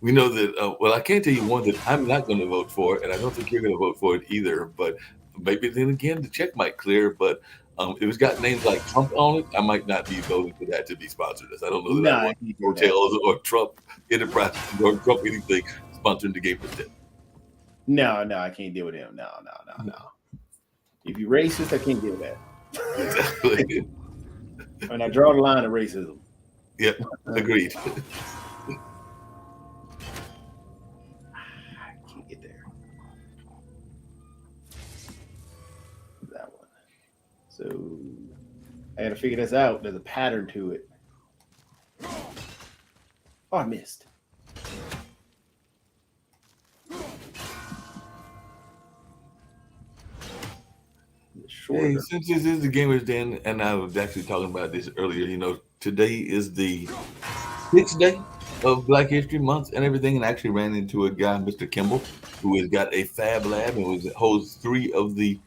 we know that. Well, I can't tell you one that I'm not going to vote for, and I don't think you're going to vote for it either. But maybe then again, the check might clear. But if it's got names like Trump on it, I might not be voting for that to be sponsored. I don't know that I want hotels or Trump Enterprise or Trump anything sponsoring the game for them. No, I can't deal with him. No. If you're racist, I can't deal with that. Exactly. And I draw the line of racism. Yep, agreed. I can't get there. That one. So I got to figure this out. There's a pattern to it. Oh, I missed. Hey, since this is the Gamers Den, and I was actually talking about this earlier, today is the 6th day of Black History Month and everything, and I actually ran into a guy, Mr. Kimball, who has got a fab lab and holds 3 of the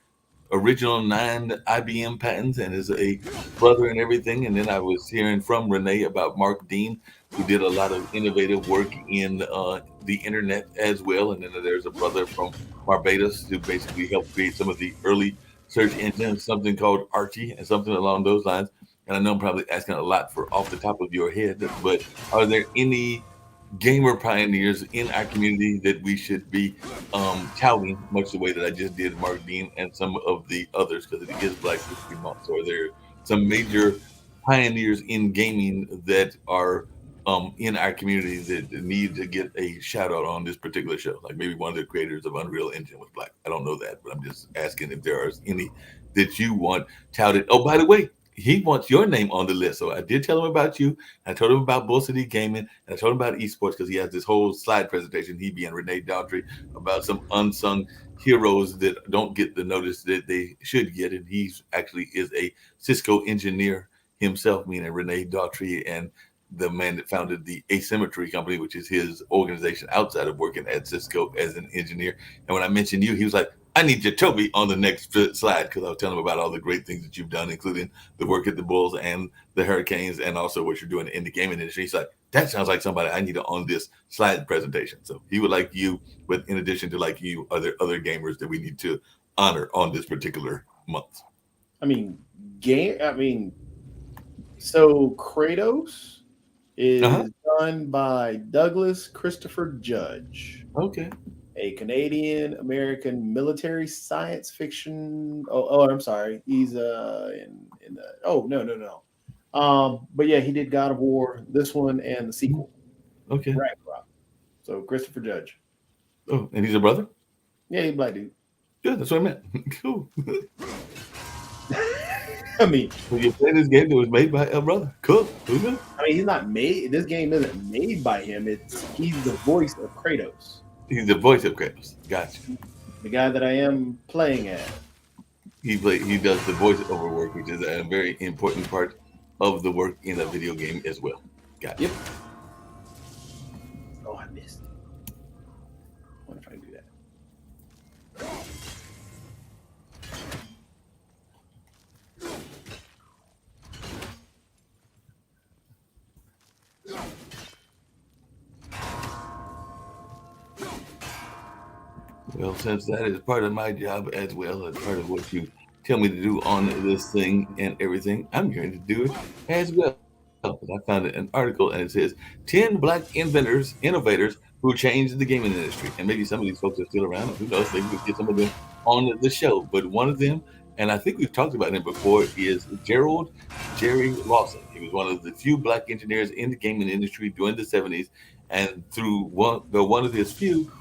original 9 IBM patents and is a brother and everything. And then I was hearing from Renee about Mark Dean, who did a lot of innovative work in the internet as well. And then there's a brother from Barbados who basically helped create some of the early search engines, something called Archie and something along those lines. And I know I'm probably asking a lot for off the top of your head, but are there any gamer pioneers in our community that we should be touting, much the way that I just did Mark Dean and some of the others, because it is Black History Month? So are there some major pioneers in gaming that are in our community that need to get a shout out on this particular show? Like maybe one of the creators of Unreal Engine was Black. I don't know that, but I'm just asking if there are any that you want touted. Oh, by the way, he wants your name on the list. So I did tell him about you. I told him about Bull City Gaming, and I told him about esports because he has this whole slide presentation, he being Renee Daughtry, about some unsung heroes that don't get the notice that they should get. And he actually is a Cisco engineer himself, meaning Renee Daughtry, and the man that founded the Asymmetry Company, which is his organization outside of working at Cisco as an engineer. And when I mentioned you, he was like, I need you, Toby, on the next slide because I was telling him about all the great things that you've done, including the work at the Bulls and the Hurricanes, and also what you're doing in the gaming industry. He's like, that sounds like somebody I need to on this slide presentation. So he would like you, but in addition to like you, are there other gamers that we need to honor on this particular month? I mean, so Kratos Uh-huh. is done by Douglas Christopher Judge, Okay. a Canadian American military science fiction. I'm sorry. He's in the. Oh no. But yeah, he did God of War, this one, and the sequel, Okay. Ragnarok. So Christopher Judge. Oh, and he's a brother? Yeah, he's a black dude. Yeah, that's what I meant. Cool. I mean, So you played this game that was made by a brother. Cool. Who knew? he's not made. This game isn't made by him. He's the voice of Kratos, He's the voice of Kratos. Gotcha. the guy that I am playing at. He does the voiceover work, which is a very important part of the work in a video game as well. Gotcha. Yep. Oh, I missed. I wonder if I can do that. Well, since that is part of my job as well as part of what you tell me to do on this thing and everything, I'm going to do it as well. I found an article and it says 10 black innovators who changed the gaming industry. And maybe some of these folks are still around. Who knows? Maybe we'll get some of them on the show. But one of them, and I think we've talked about him before, is Jerry Lawson. He was one of the few black engineers in the gaming industry during the 70s. And through one of his few,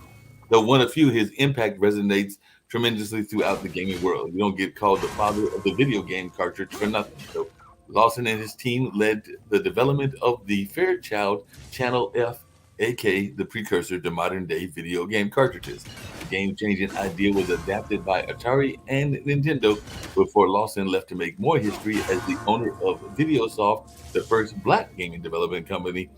though one of few, his impact resonates tremendously throughout the gaming world. You don't get called the father of the video game cartridge for nothing. So Lawson and his team led the development of the Fairchild Channel F, aka the precursor to modern day video game cartridges. The game-changing idea was adapted by Atari and Nintendo before Lawson left to make more history as the owner of Videosoft, the first black gaming development company.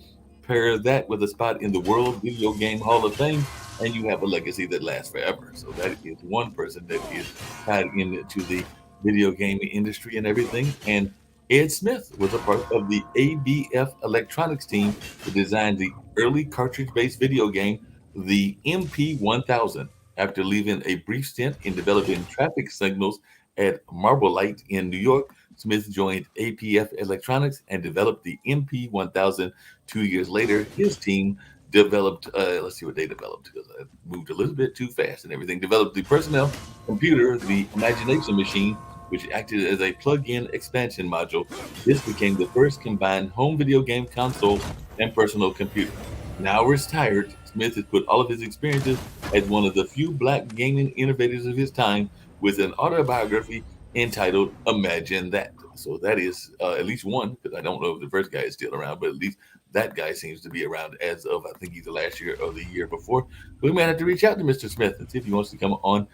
Pair that with a spot in the World Video Game Hall of Fame, and you have a legacy that lasts forever. So that is one person that is tied into the video game industry and everything. And Ed Smith was a part of the ABF Electronics team that designed the early cartridge-based video game, the MP1000. After leaving a brief stint in developing traffic signals at Marble Light in New York, Smith joined APF Electronics and developed the MP1000. 2 years later, his team developed, let's see what they developed because I moved a little bit too fast and everything. Developed the personnel computer, the Imagination Machine, which acted as a plug-in expansion module. This became the first combined home video game console and personal computer. Now retired, Smith has put all of his experiences as one of the few black gaming innovators of his time with an autobiography entitled Imagine That. So that is at least one, because I don't know if the first guy is still around, but at least that guy seems to be around as of, I think, either last year or the year before. We might have to reach out to Mr. Smith and see if he wants to come on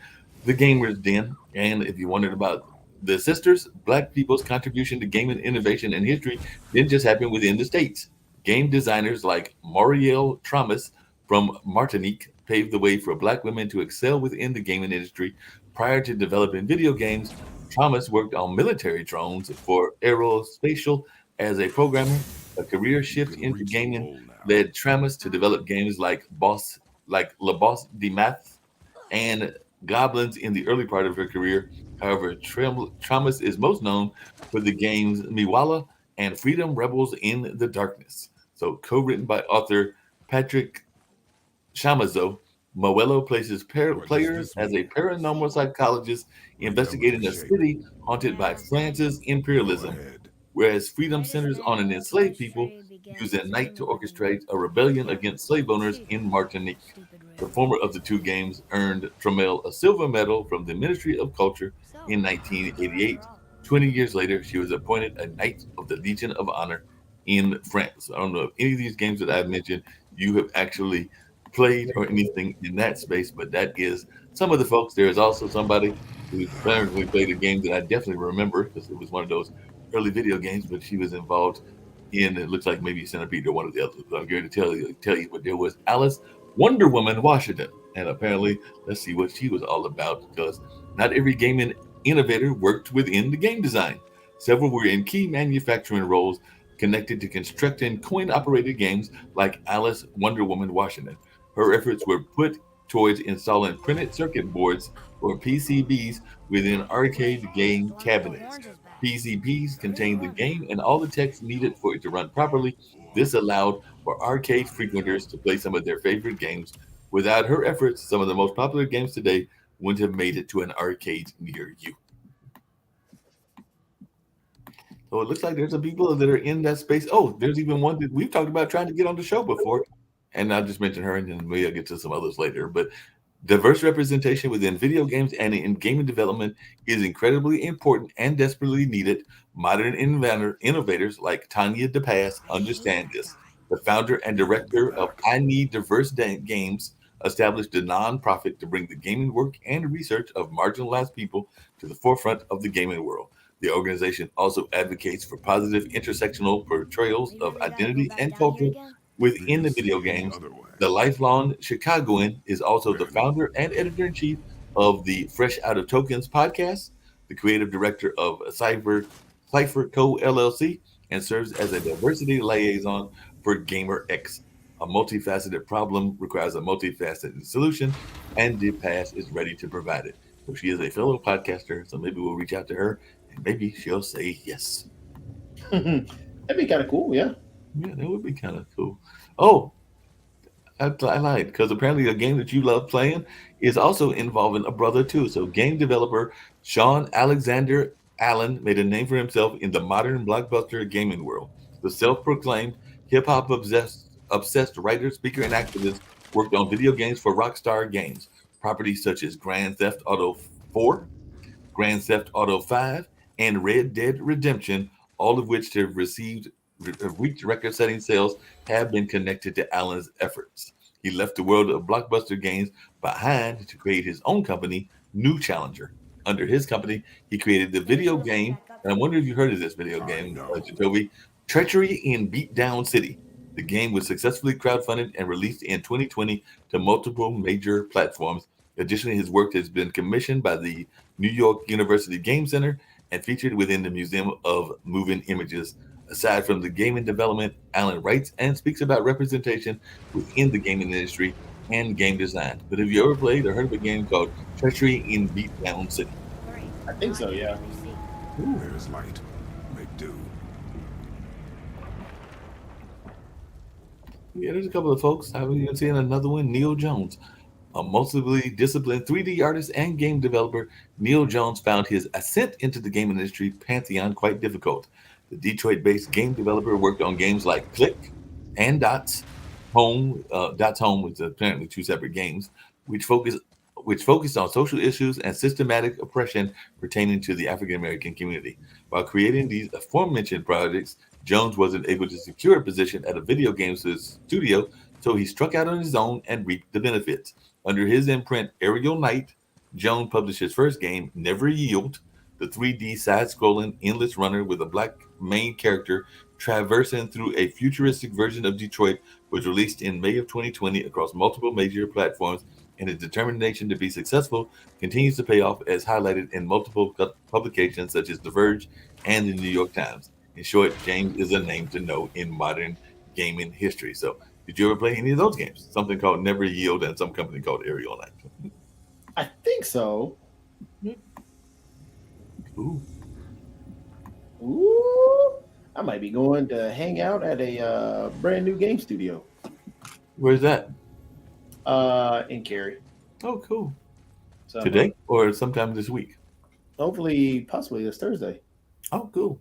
the Gamers Den. And if you wondered about the sisters, black people's contribution to gaming innovation and history didn't just happen within the States. Game designers like Muriel Tramas from Martinique paved the way for black women to excel within the gaming industry. Prior to developing video games, Tramas worked on military drones for Aerospatial as a programmer. A career shift into gaming led Tramas to develop games like Le Boss de Math and Goblins in the early part of her career. However, Tramas is most known for the games Miwala and Freedom Rebels in the Darkness. So, co-written by author Patrick Chamazo, Moello places players as a paranormal psychologist investigating a city haunted by France's imperialism, whereas Freedom centers on an enslaved people using night to orchestrate a rebellion against slave owners in Martinique. The former of the two games earned Trammell a silver medal from the Ministry of Culture in 1988. 20 years later, she was appointed a Knight of the Legion of Honor in France. I don't know if any of these games that I've mentioned you have actually played or anything in that space, but that is some of the folks. There is also somebody who apparently played a game that I definitely remember because it was one of those early video games, but she was involved in, it looks like maybe Centipede or one of the others. But I'm going to tell you, but there was Alice Wonder Woman Washington, And apparently, let's see what she was all about, because not every gaming innovator worked within the game design. Several were in key manufacturing roles connected to constructing coin operated games like Alice Wonder Woman Washington. Her efforts were put towards installing printed circuit boards or PCBs within arcade game The one with the cabinets. horns is back. PCBs contained the game and all the text needed for it to run properly. This allowed for arcade frequenters to play some of their favorite games. Without her efforts, some of the most popular games today wouldn't have made it to an arcade near you. So it looks like there's some people that are in that space. Oh, there's even one that we've talked about trying to get on the show before. And I'll just mention her, and then we'll get to some others later. But diverse representation within video games and in gaming development is incredibly important and desperately needed. Modern innovators like Tanya DePass understand this. The founder and director of I Need Diverse Games established a nonprofit to bring the gaming work and research of marginalized people to the forefront of the gaming world. The organization also advocates for positive intersectional portrayals Maybe of we gotta go identity back and down here culture again. within the Because video any games. other way. The lifelong Chicagoan is also the Barely. founder and editor in chief of the Fresh Out of Tokens podcast, the creative director of Cypher Co. LLC, and serves as a diversity liaison for GamerX. A multifaceted problem requires a multifaceted solution, and DePass is ready to provide it. So she is a fellow podcaster, so maybe we'll reach out to her and maybe she'll say yes. That'd be kind of cool, yeah. Yeah, that would be kind of cool. Oh, I lied, because apparently a game that you love playing is also involving a brother too. So game developer Sean Alexander Allen made a name for himself in the modern blockbuster gaming world. The self-proclaimed hip-hop obsessed writer, speaker, and activist worked on video games for Rockstar Games. Properties such as Grand Theft Auto 4, Grand Theft Auto 5, and Red Dead Redemption, all of which have reached record-setting sales, have been connected to Allen's efforts. He left the world of blockbuster games behind to create his own company, New Challenger. Under his company, he created the video game, and I wonder if you heard of this video game, Jacoby, Treachery in Beatdown City. The game was successfully crowdfunded and released in 2020 to multiple major platforms. Additionally, his work has been commissioned by the New York University Game Center and featured within the Museum of Moving Images. Aside from the gaming development, Allen writes and speaks about representation within the gaming industry and game design. But have you ever played or heard of a game called Treachery in Beatdown City? Hurry. I think so, yeah. Where is light? Make do. Yeah, there's a couple of folks. I've even seen another one, Neil Jones. A multiply disciplined 3D artist and game developer, Neil Jones found his ascent into the game industry pantheon quite difficult. The Detroit-based game developer worked on games like Click and Dots. Dots Home was apparently two separate games, which focused on social issues and systematic oppression pertaining to the African American community. While creating these aforementioned projects, Jones wasn't able to secure a position at a video game studio, so he struck out on his own and reaped the benefits. Under his imprint, Aerial Knight, Jones published his first game, Never Yield, the 3D side-scrolling endless runner with a black main character traversing through a futuristic version of Detroit, was released in May of 2020 across multiple major platforms, and his determination to be successful continues to pay off, as highlighted in multiple publications such as The Verge and the New York Times. In short, James is a name to know in modern gaming history. So, did you ever play any of those games? Something called Never Yield and some company called Aerial Knight. I think so. Ooh. Ooh, I might be going to hang out at a brand new game studio Where's that? in Cary. Oh, cool. So Today or sometime this week? hopefully, possibly this Thursday. Oh, cool.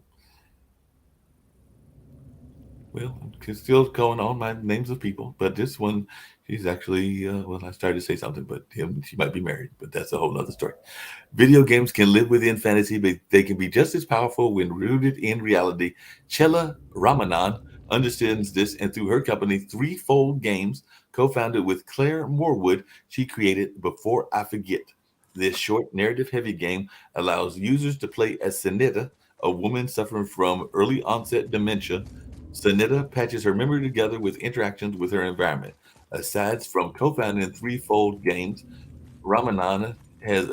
Well, it's still going on my names of people, but this one, she's actually, well, I started to say something, but she might be married, but that's a whole other story. Video games can live within fantasy, but they can be just as powerful when rooted in reality. Chela Ramanan understands this, and through her company, Threefold Games, co-founded with Claire Morwood, she created Before I Forget. This short narrative-heavy game allows users to play as Senita, a woman suffering from early onset dementia. Senita patches her memory together with interactions with her environment. Aside from co-founding Threefold Games, Ramanand has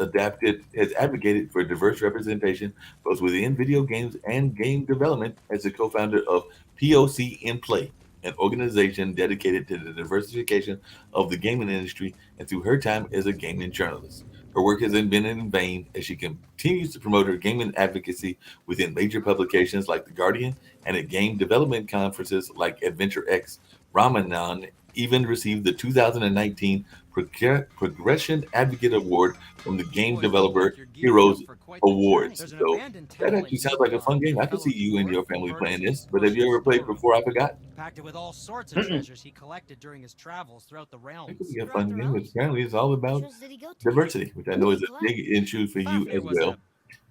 advocated for diverse representation both within video games and game development as the co-founder of POC in Play, an organization dedicated to the diversification of the gaming industry, and through her time as a gaming journalist. Her work hasn't been in vain as she continues to promote her gaming advocacy within major publications like The Guardian and at game development conferences like Adventure X. Ramanand even received the 2019 Progression Advocate Award from the Game Boy, look Developer like you're gearing up Heroes for quite the Awards. journey. There's an So abandoned that temple actually in sounds like a fun Yukon game. I that could see you and your developed family work playing from this. But have you ever played storeroom. before? I forgot. Packed it with all sorts of treasures he collected during his travels throughout the It could realms. be a Throughout fun the game. But realms? apparently, it's all Which about ones did he go to? diversity, which I know What is did a he big issue for you Fafnir as was well. a,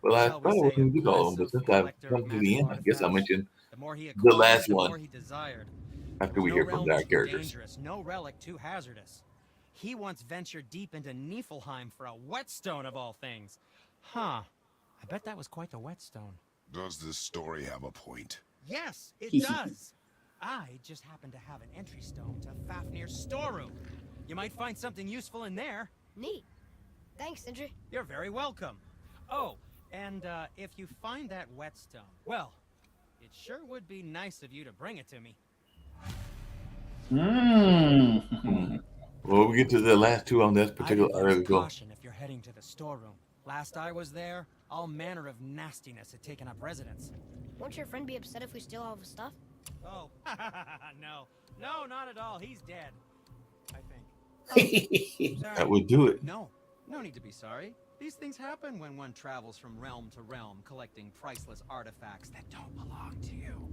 Well, I shall we thought I was say, going to get all of them, but aggressive since I've collector come of to the end, magical I guess I'll artifacts. mention The more he the acquired, last the one more he desired. after we No hear from realm our too characters. dangerous, no relic too hazardous. He once ventured deep into Niflheim for a whetstone of all things. Huh. I bet that was quite the whetstone. Does this story have a point? Yes, it does. I just happen to have an entry stone to Fafnir's storeroom. You might find something useful in there. Neat. Thanks, Sindri. You're very welcome. Oh, and if you find that whetstone, well, it sure would be nice of you to bring it to me. Well, we get to the last two on this I'd particular advise article. caution if you're heading to the storeroom. Last I was there, all manner of nastiness had taken up residence. Won't your friend be upset if we steal all of his stuff? Oh, no. No, not at all. He's dead. I think. That Sorry. would do it. No, no need to be sorry. These things happen when one travels from realm to realm, collecting priceless artifacts that don't belong to you.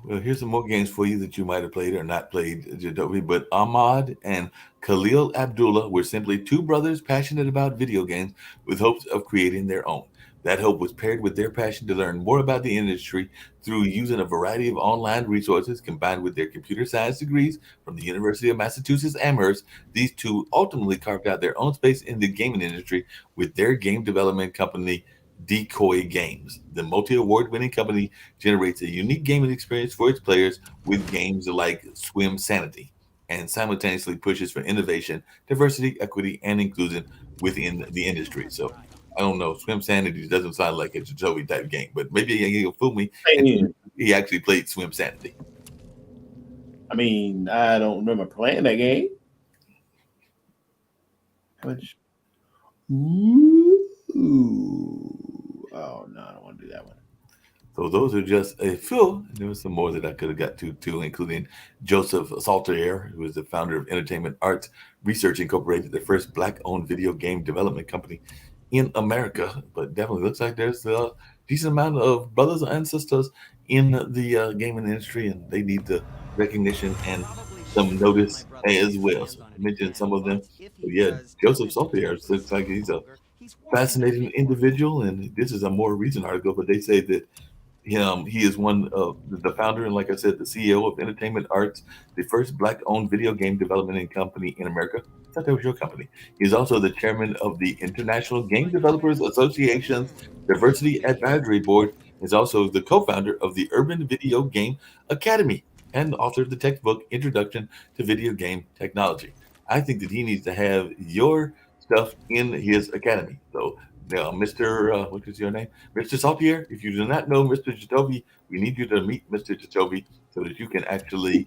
Well, here's some more games for you that you might have played or not played, Jadobi. But Ahmad and Khalil Abdullah were simply two brothers passionate about video games with hopes of creating their own. That hope was paired with their passion to learn more about the industry through using a variety of online resources combined with their computer science degrees from the University of Massachusetts Amherst. These two ultimately carved out their own space in the gaming industry with their game development company, Decoy Games. The multi-award winning company generates a unique gaming experience for its players with games like Swim Sanity and simultaneously pushes for innovation, diversity, equity, and inclusion within the industry. So I don't know. Swim Sanity doesn't sound like a Joey type game, but maybe he'll fool me. And he actually played Swim Sanity. I mean, I don't remember playing that game. Which, oh no, I don't want to do that one. So those are just a few. There was some more that I could have got to too, including Joseph Saltier, who is the founder of Entertainment Arts Research Incorporated, the first Black-owned video game development company in America. But definitely looks like there's a decent amount of brothers and sisters in the gaming industry, and they need the recognition and some notice as well. So I mentioned some of them. But yeah, Joseph Saltier looks like he's a fascinating individual, and this is a more recent article, but they say that he is one of the founder and, like I said, the CEO of Entertainment Arts, the first Black-owned video game development company in America. I thought that was your company. He's also the chairman of the International Game Developers Association's Diversity Advisory Board. Is also the co-founder of the Urban Video Game Academy and the author of the textbook Introduction to Video Game Technology. I think that he needs to have your stuff in his academy. So Mr. What is your name? Mr. Saltier. If you do not know Mr. Jacoby, we need you to meet Mr. Jacoby so that you can actually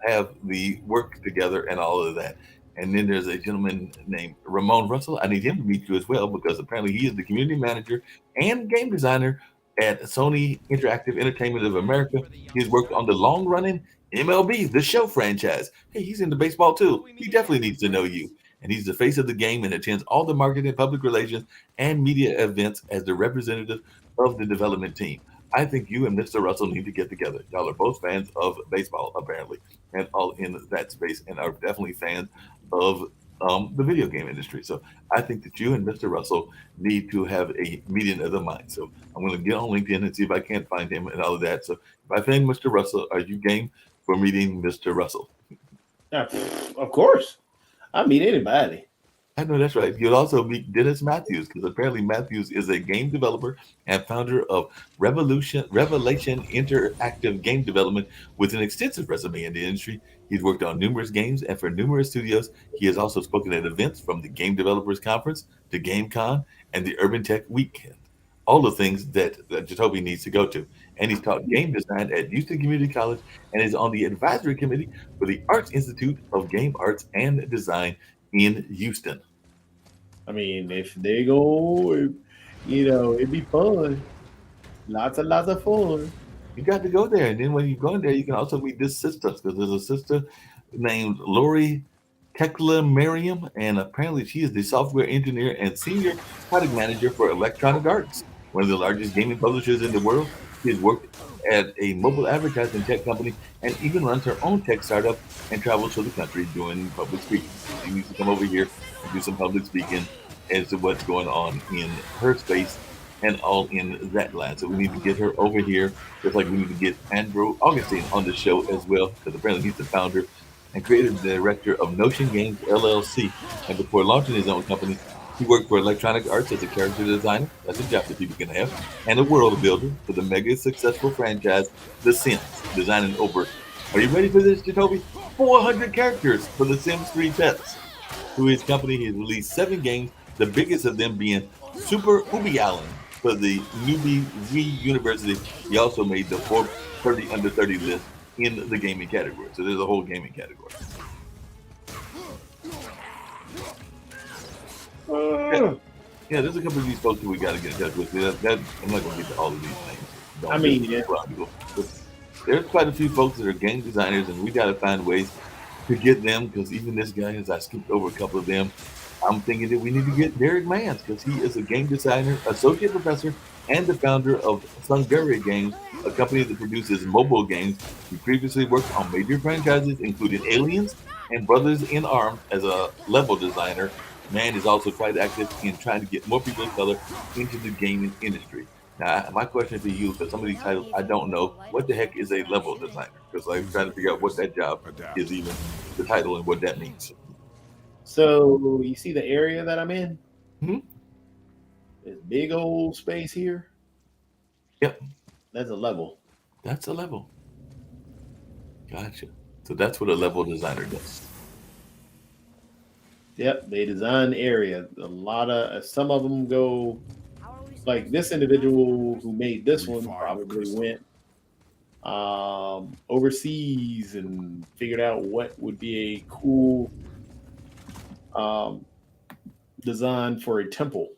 have the work together and all of that. And then there's a gentleman named Ramon Russell. I need him to meet you as well because apparently he is the community manager and game designer at Sony Interactive Entertainment of America. He's worked on the long-running MLB, the show franchise. Hey, he's into baseball too. He definitely needs to know you. And he's the face of the game and attends all the marketing, public relations, and media events as the representative of the development team. I think you and Mr. Russell need to get together. Y'all are both fans of baseball, apparently, and all in that space, and are definitely fans of the video game industry. So I think that you and Mr. Russell need to have a meeting of the mind. So I'm going to get on LinkedIn and see if I can't find him and all of that. So if I find Mr. Russell, are you game for meeting Mr. Russell? Of course. I meet anybody. I know that's right. You'll also meet Dennis Matthews because apparently Matthews is a game developer and founder of Revelation Interactive Game Development with an extensive resume in the industry. He's worked on numerous games and for numerous studios. He has also spoken at events from the Game Developers Conference to GameCon and the Urban Tech Weekend. All the things that Jacoby needs to go to. And he's taught game design at Houston Community College and is on the advisory committee for the Arts Institute of Game Arts and Design in Houston. I mean, if they go, it'd be fun. Lots of fun. You got to go there, and then when you go in there, you can also meet this sister because there's a sister named Lori Tekla Merriam, and apparently she is the software engineer and senior product manager for Electronic Arts, one of the largest gaming publishers in the world. She has worked at a mobile advertising tech company and even runs her own tech startup and travels to the country doing public speaking. She needs to come over here and do some public speaking as to what's going on in her space and all in that line. So we need to get her over here, just like we need to get Andrew Augustine on the show as well, because apparently he's the founder and creative director of Notion Games LLC. And before launching his own company, he worked for Electronic Arts as a character designer. That's a job that people can have. And a world builder for the mega successful franchise The Sims, designing over, are you ready for this, Jacoby? 400 characters for The Sims 3 pets. Through his company, he has released 7 games, the biggest of them being Super Ubi Island for the newbie Wii University. He also made the Forbes 30 under 30 list in the gaming category. So there's a whole gaming category. Yeah, there's a couple of these folks who we got to get in touch with. I'm not going to get to all of these names. There's quite a few folks that are game designers, and we got to find ways to get them, because even this guy, as I skipped over a couple of them, I'm thinking that we need to get Derek Mans, because he is a game designer, associate professor, and the founder of Sungaria Games, a company that produces mobile games. He previously worked on major franchises, including Aliens and Brothers in Arms, as a level designer. Man is also quite active in trying to get more people of color into the gaming industry. Now, my question for you, for some of these titles, I don't know, what the heck is a level designer? Because I'm trying to figure out what that job is, even the title and what that means. So you see the area that I'm in? Mm-hmm. This big old space here? Yep. That's a level. That's a level. Gotcha. So that's what a level designer does. Yep, they design the area. Some of them go, like this individual who made this one probably went overseas and figured out what would be a cool design for a temple.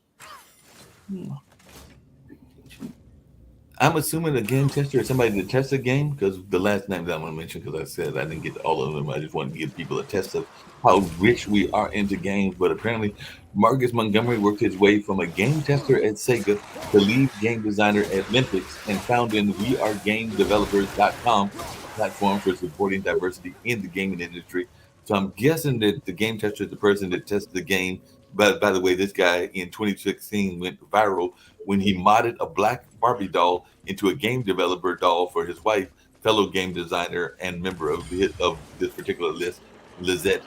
I'm assuming a game tester is somebody to test a game, because the last name that I'm going to mention, because I said I didn't get to all of them. I just wanted to give people a test of how rich we are into games. But apparently, Marcus Montgomery worked his way from a game tester at Sega to lead game designer at Lempix and founding WeAreGameDevelopers.com, platform for supporting diversity in the gaming industry. So I'm guessing that the game tester is the person that tests the game. But by the way, this guy in 2016 went viral when he modded a black Barbie doll into a game developer doll for his wife, fellow game designer and member of this particular list, Lizette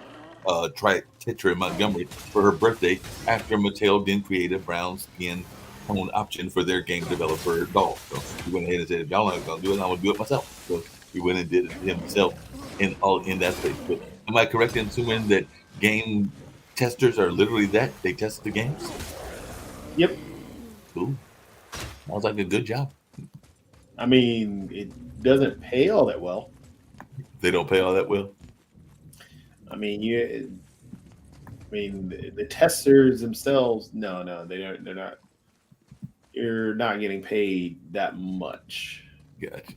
Tetra Montgomery, for her birthday, after Mattel didn't create a brown skin tone option for their game developer doll. So he went ahead and said, if y'all aren't going to do it, I'm going to do it myself. So he went and did it himself in that space. But am I correct in assuming that game testers are literally that? They test the games? Yep. Cool. Sounds like a good job. I mean, it doesn't pay all that well. They don't pay all that well? I mean, the testers themselves, no, they don't. They're not. You're not getting paid that much. Gotcha.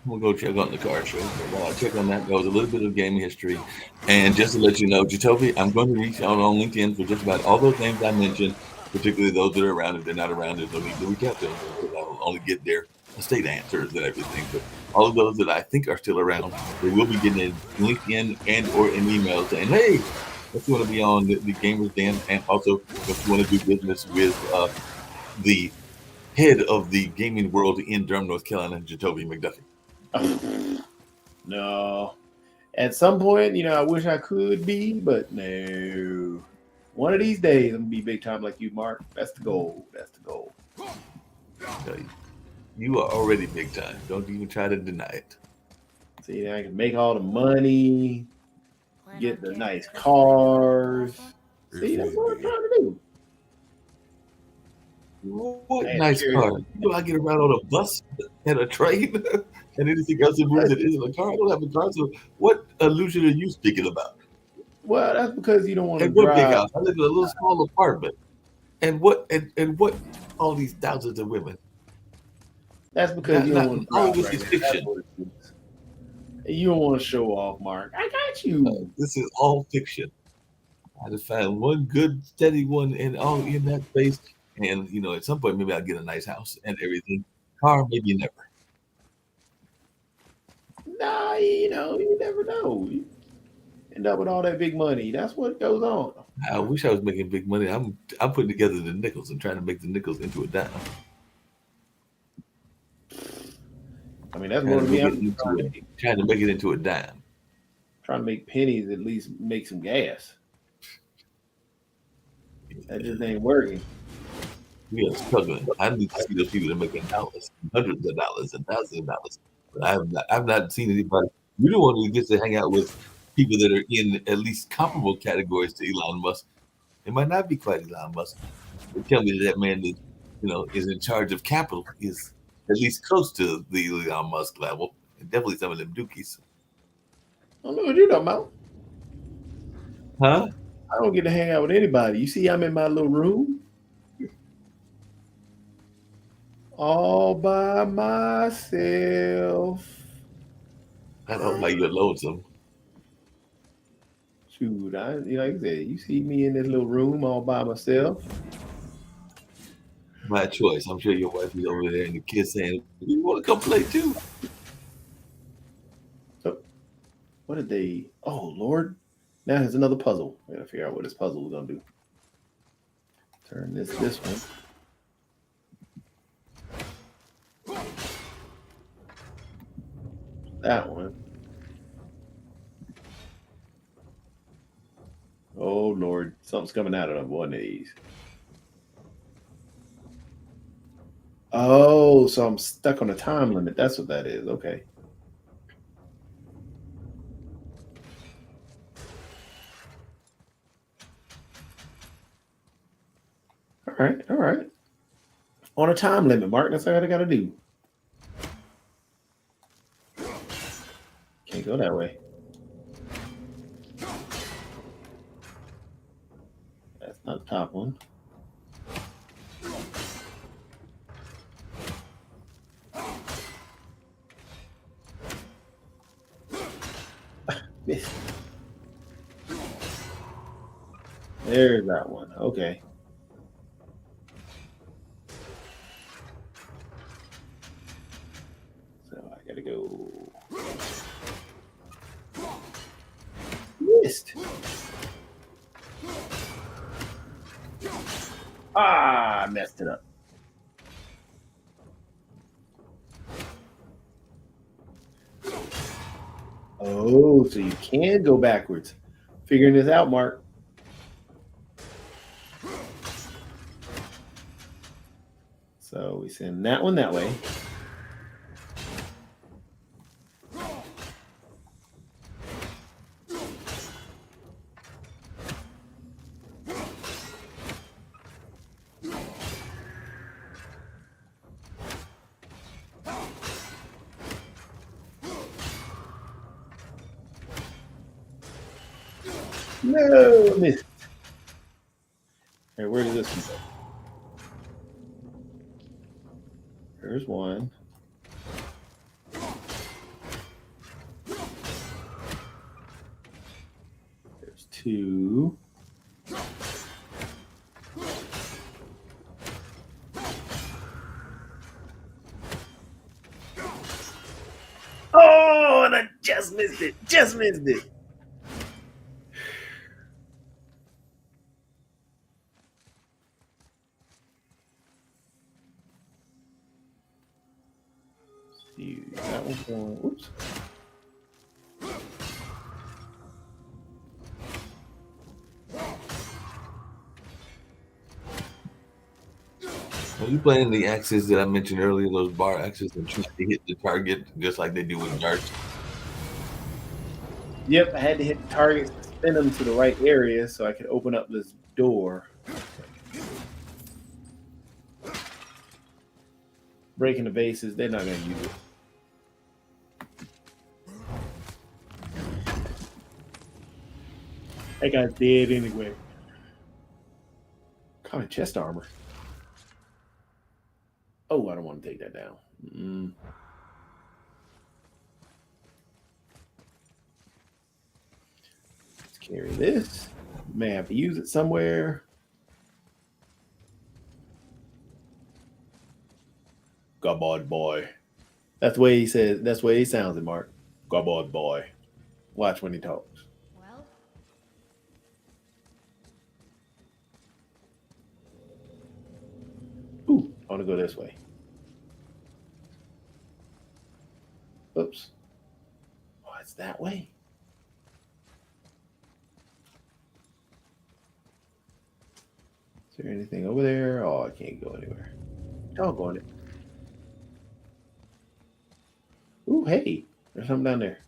We'll go check on the car show. While I check on that, there was a little bit of gaming history. And just to let you know, Jacoby, I'm going to reach out on LinkedIn for just about all those names I mentioned, particularly those that are around. If they're not around, there's no need to reach out to them, because I'll only get their estate answers and everything. But all of those that I think are still around, they will be getting a LinkedIn and or an email saying, hey, if you want to be on the Gamers Den, and also if you want to do business with the head of the gaming world in Durham, North Carolina, Jacoby McDuffie. No. At some point, I wish I could be, but no. One of these days, I'm gonna be big time like you, Mark. That's the goal. That's the goal. You are already big time. Don't even try to deny it. See, I can make all the money, Plan get on the getting nice a good fight in another cars. platform? See, If that's need what I'm be. trying to do. What Hey, nice sure. car? You know, I get around on a bus and a train and anything else that moves that isn't a car. I don't have a car. So what illusion are you speaking about? Well, that's because you don't want to And what big drive. house? I live in a little small apartment. And what all these thousands of women? That's because Not you don't not want to all of drive this right is now. That's fiction. what it is. You don't want to show off, Mark. I got you. This is all fiction. I just found one good steady one and all in that space. And at some point maybe I'll get a nice house and everything. Car, maybe never. Nah, you never know. You end up with all that big money. That's what goes on. I wish I was making big money. I'm putting together the nickels and trying to make the nickels into a dime. I mean, that's Trying more to than me. make I'm it into trying a to make, trying to make it into a dime. trying to make pennies at least make some gas. That just ain't working. We are struggling. I need to see those people that are making dollars, hundreds of dollars, and thousands of dollars. But I've not seen anybody. You don't want to get to hang out with people that are in at least comparable categories to Elon Musk. It might not be quite Elon Musk. They tell me that man that is in charge of capital is at least close to the Elon Musk level, and definitely some of them dookies. I don't know what you're talking about. Huh? I don't get to hang out with anybody. You see, I'm in my little room all by myself. I don't like you're lonesome. Shoot, like I said, you see me in this little room all by myself. My choice. I'm sure your wife is over there and the kids saying, "You want to come play too?" So, what did they? Oh Lord! Now there's another puzzle. I gotta figure out what this puzzle is gonna do. Turn this one. That one. Oh Lord, something's coming out of one of these. Oh, so I'm stuck on a time limit. That's what that is. Okay. All right. All right. On a time limit, Mark. That's what I gotta do. Can't go that way. That's not the top one. Missed. There's that one. Okay. So I gotta go. Missed. Ah, I messed it up. Oh, so you can go backwards. Figuring this out, Mark. So we send that one that way. No, I missed. All right, where does this one go? There's one. There's two. Oh, and I just missed it. Just missed it. See, that one's going. Oops. Are you playing the axes that I mentioned earlier, those bar axes that try to hit the target just like they do with darts? Yep, I had to hit the targets to spin them to the right area so I could open up this door. Breaking the bases, they're not going to use it. That guy's dead anyway. Kind of chest armor. Oh, I don't want to take that down. Let's carry this. May have to use it somewhere. Gobod boy. That's the way he says. That's the way he sounds it, Mark. Gobod boy. Watch when he talks. Well, Ooh, I want to go this way. Oops. Oh, it's that way. Is there anything over there? Oh, I can't go anywhere. Doggone it. Ooh, hey. There's something down there.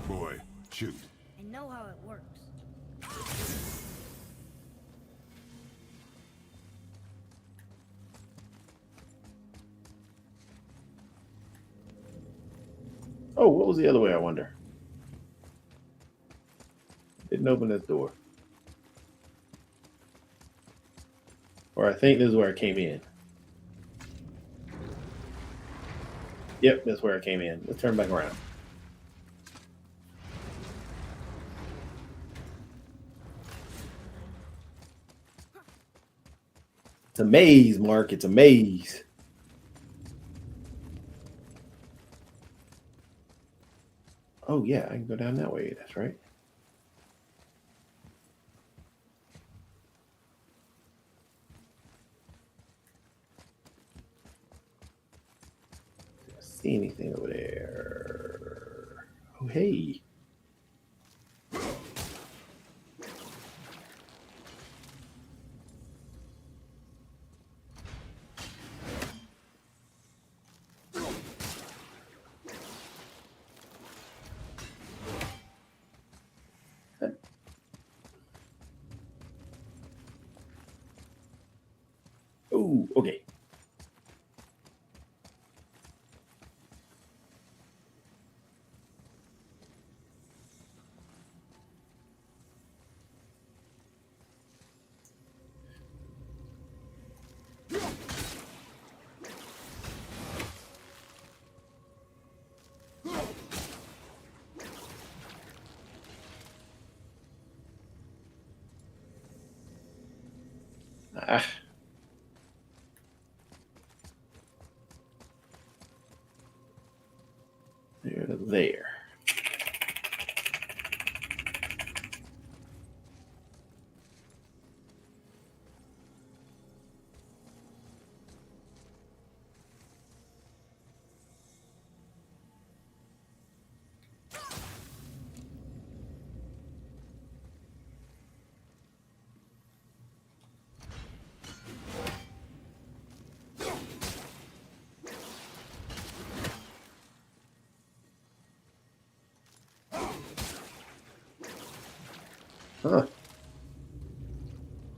Boy, shoot. I know how it works. Oh, what was the other way, I wonder? Didn't open this door. Or I think this is where I came in. Yep, that's where I came in. Let's turn back around. It's a maze, Mark. It's a maze. Oh, yeah, I can go down that way. That's right. See anything over there? Oh, hey. Oh, okay. Ah. There. Huh.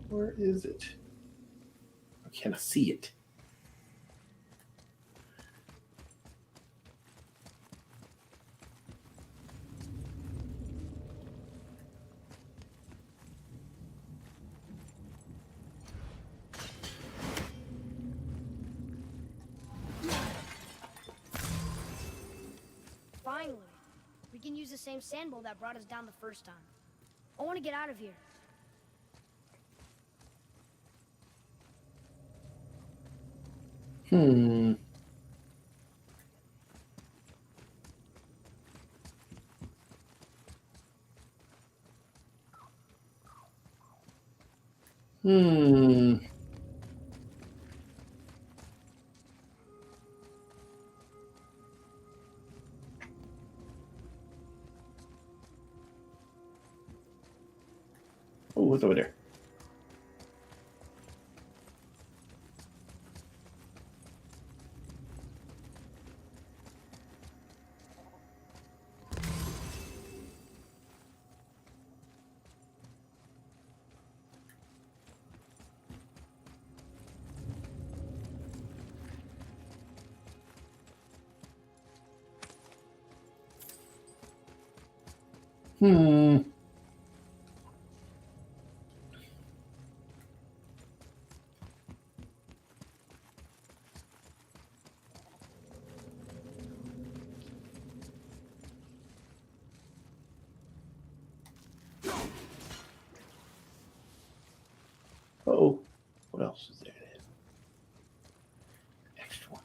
Where is it? Or can I see it? Finally, we can use the same sand bowl that brought us down the first time. I want to get out of here. Hmm. Hmm. Oh, what's over there? Hmm. Oh, what else is there? Extra one.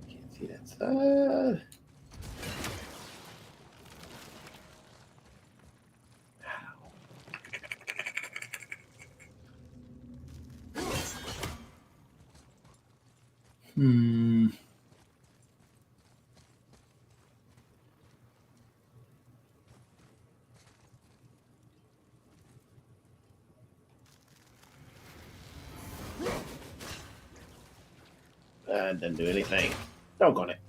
Can't see that side. Hmm. That didn't do anything. Doggone it.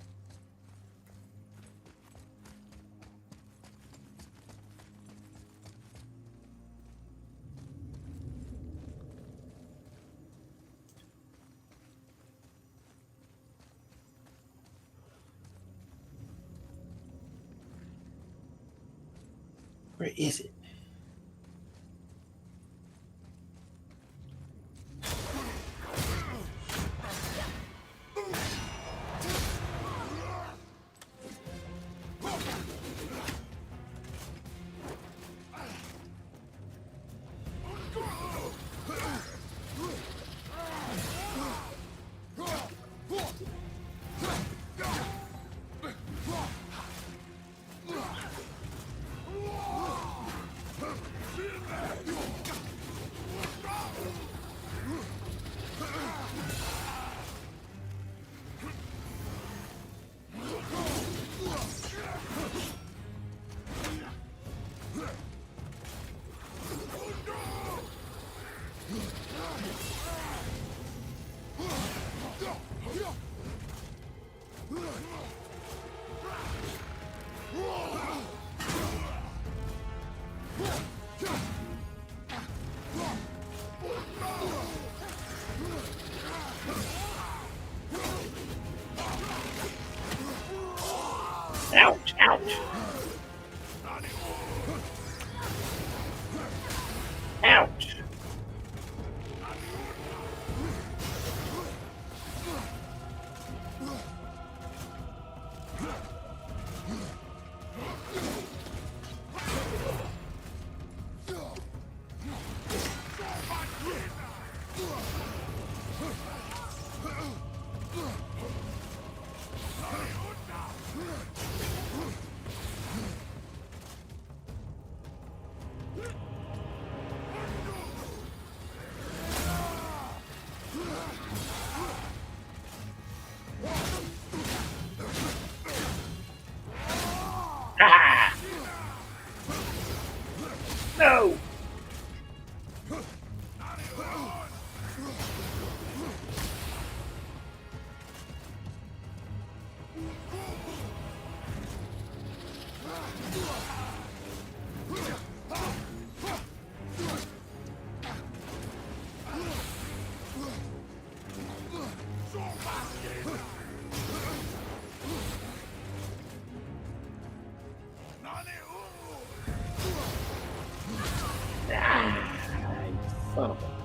Where is it? Ouch, ouch. Ouch. Ah! No! Son of a...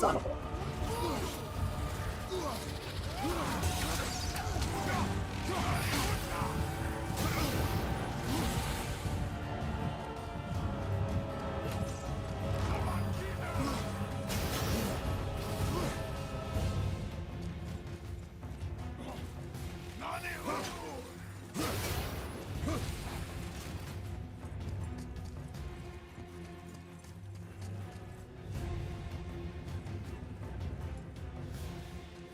Son of a.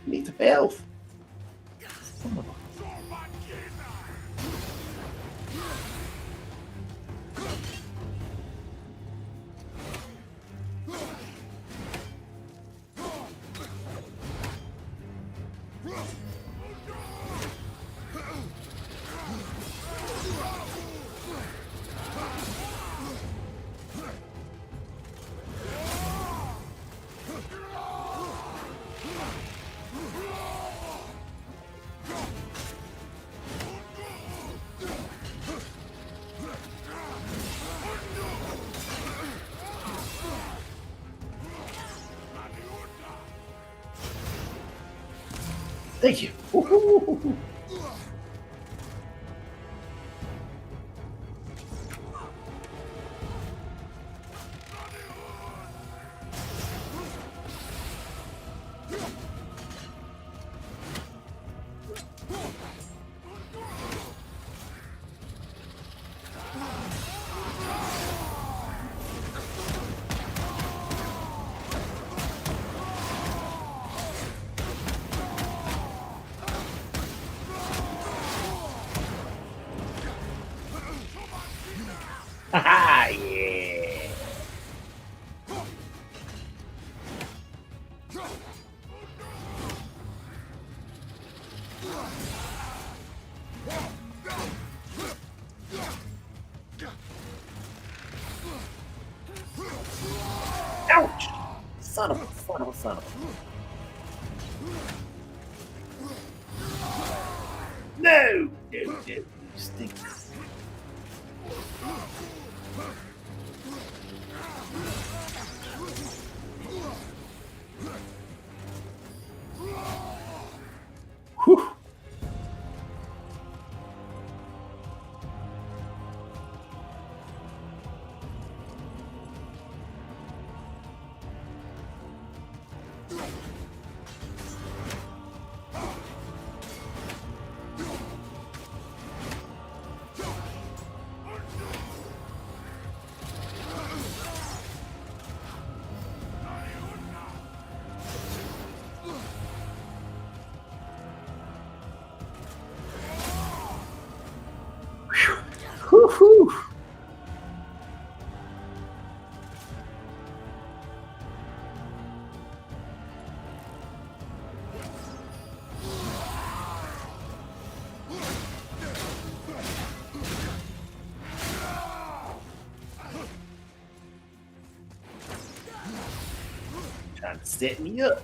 Need some health. Son of a. Thank you. Woo-hoo-hoo-hoo. Ha yeah. Ouch! Son of a, son of a, son of a. No! No, no, you stink. Whew. Whew. Trying to set me up.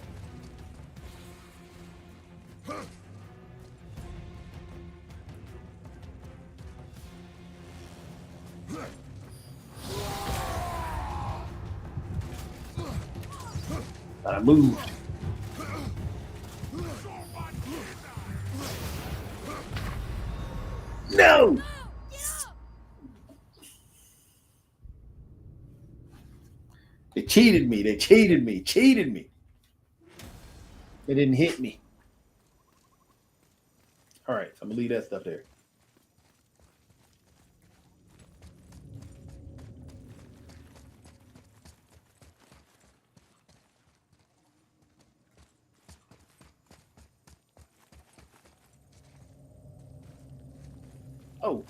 But I moved. No! They cheated me. They cheated me. Cheated me. They didn't hit me. All right, so I'm gonna leave that stuff there. Oh.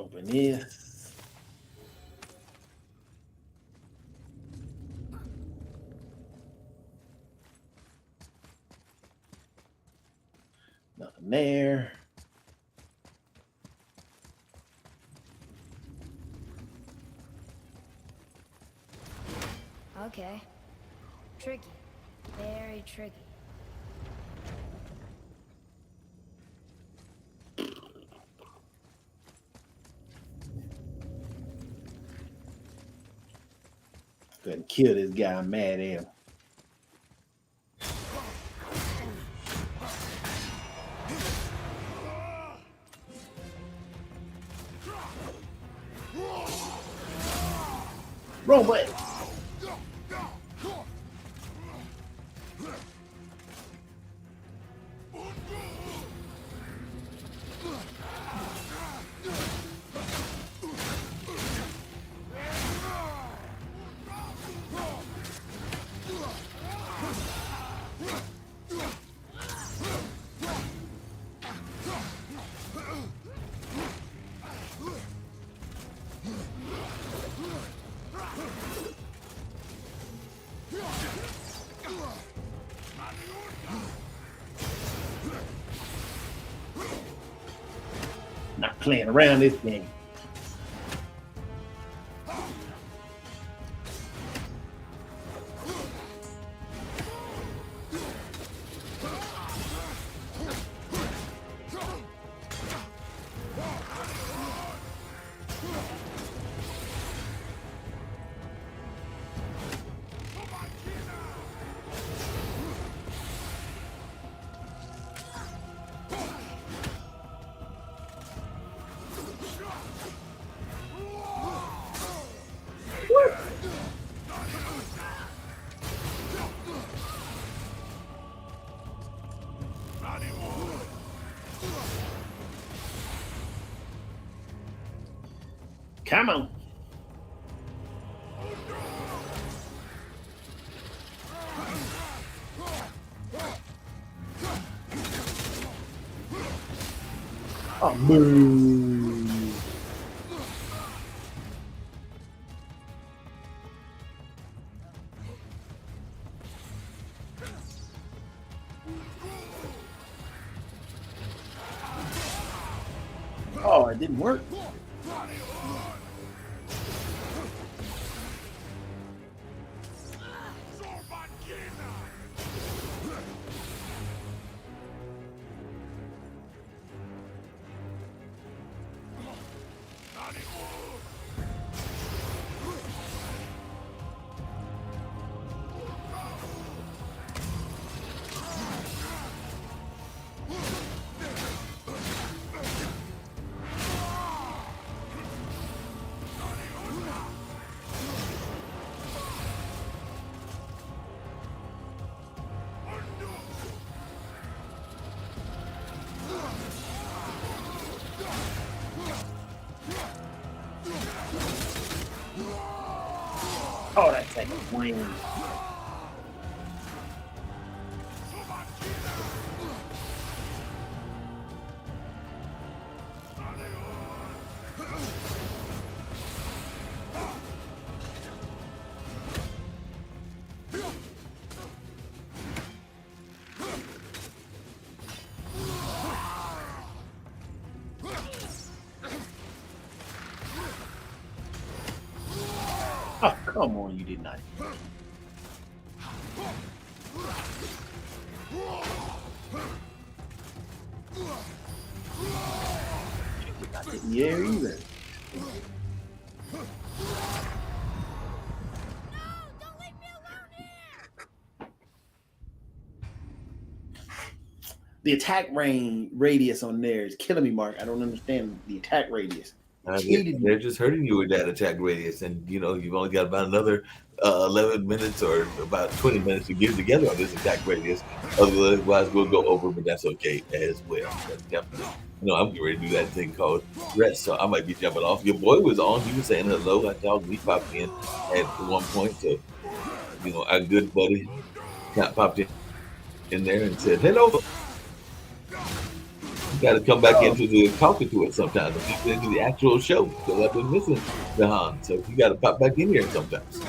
Open this. Nothing there. Okay. Tricky. Very tricky. Go ahead and kill this guy. I'm mad at him. Wrong button. Not playing around this game. Come on. Oh, boo. Oh, it didn't work. Oh, that's like a win. Oh, come on, you did not. Not hitting the air either. The attack radius on there is killing me, Mark. I don't understand the attack radius. They're just hurting you with that attack radius, and you know you've only got about another 11 minutes or about 20 minutes to get together on this attack radius. Otherwise, we'll go over, but that's okay as well. That's definitely, you know, I'm getting ready to do that thing called rest, so I might be jumping off. Your boy was on; he was saying hello. I thought we popped in at one point, so you know, our good buddy popped in there and said hello. got to come back into the talking to it sometimes, into the actual show because I've been missing the Han. So you got to pop back in here sometimes.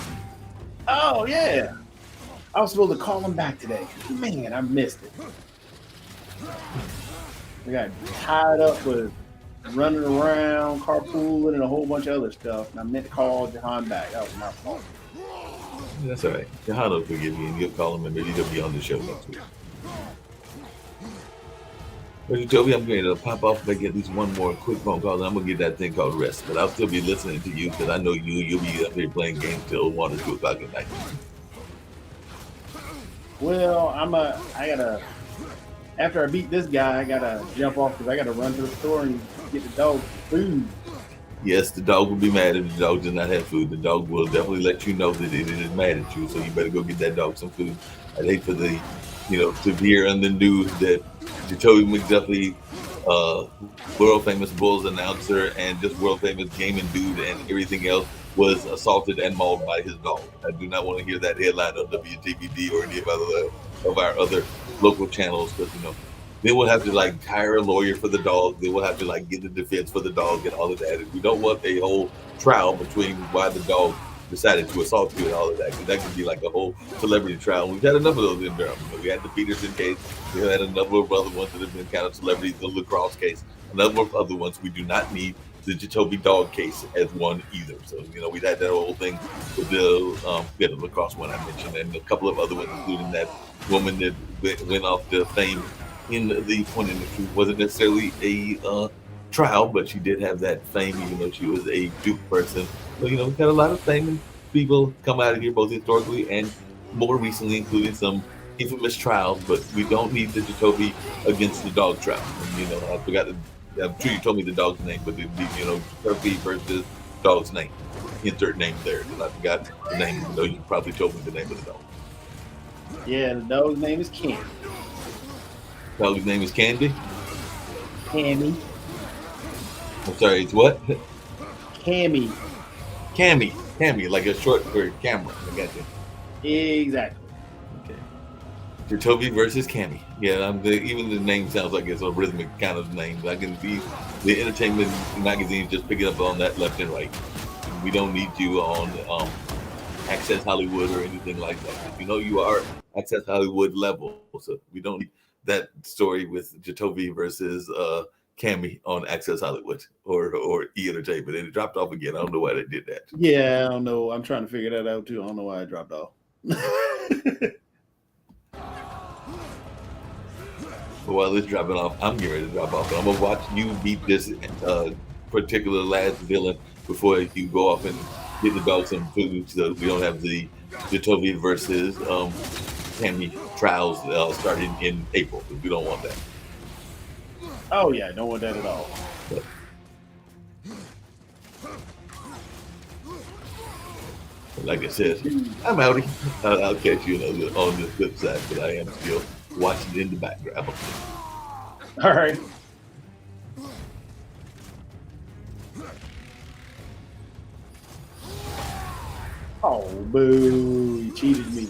Oh yeah, I was supposed to call him back today. Man, I missed it. I got tied up with running around, carpooling, and a whole bunch of other stuff. And I meant to call Jahan back. That was my fault. That's all right. Jahan will forgive you, and you'll call him, and maybe he'll be on the show next week. But you told me I'm going to pop off, make at least one more quick phone call, and I'm going to get that thing called rest. But I'll still be listening to you because I know you'll be up here playing games till 1 or 2 o'clock at night. Well, I gotta, after I beat this guy, I gotta jump off because I gotta run to the store and get the dog food. Yes, the dog will be mad if the dog does not have food. The dog will definitely let you know that it is mad at you, so you better go get that dog some food. I'd hate for the, to hear on the news that Jacoby McDuffie, world famous Bulls announcer and just world famous gaming dude and everything else, was assaulted and mauled by his dog. I do not want to hear that headline on WTVD or any of our other local channels because they will have to hire a lawyer for the dog. They will have to get the defense for the dog and all of that. And we don't want a whole trial between why the dog decided to assault you and all of that. Because that could be like a whole celebrity trial. We've had enough of those in Durham. We had the Peterson case. We had a number of other ones that have been kind of celebrities. The lacrosse case. A number of other ones. We do not need the Jacoby dog case as one either. So we had that whole thing with the lacrosse one I mentioned, and a couple of other ones, including that woman that went off to fame in the porn industry. Wasn't necessarily a trial, but she did have that fame, even though she was a Duke person. So we've got a lot of famous people come out of here, both historically and more recently, including some infamous trials. But we don't need the Jacoby against the dog trial. And, I forgot to. I'm sure you told me the dog's name, but it'd be, Jacoby versus dog's name. Insert name there, because I forgot the name, even though you probably told me the name of the dog. Yeah, the dog's name is Candy. Dog's name is Candy? Cammy. I'm sorry, it's what? Cammy. Cammy, like a short for camera. I got you. Exactly. Okay. Jacoby versus Cammy. Yeah, even the name sounds like it's a rhythmic kind of name. I can see the entertainment magazines just picking up on that left and right. We don't need you on Access Hollywood or anything like that. You are Access Hollywood level, so we don't need that story with Jacoby versus Cammy on Access Hollywood or E Entertainment, and it dropped off again. I don't know why they did that. Yeah, I don't know. I'm trying to figure that out too. I don't know why it dropped off. While it's dropping off, I'm getting ready to drop off, and I'm gonna watch you beat this particular last villain before you go off and get the dog some food, so we don't have the Jacoby versus Cammy trials starting in April. We don't want that. Oh yeah, don't want that at all. But like I said, I'm outie. I'll catch you on the flip side, but I am still watching in the background. All right. Oh, boo. You cheated me.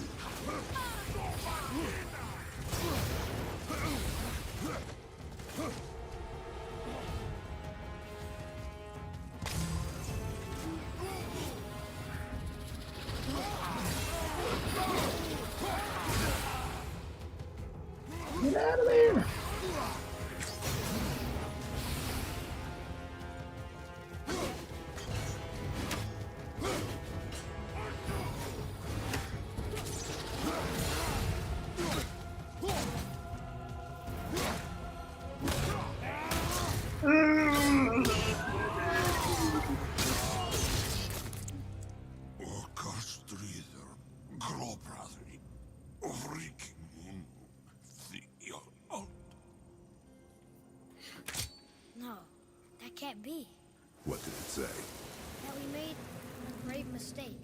Get out of there. No, that can't be. What did it say? That we made a grave mistake.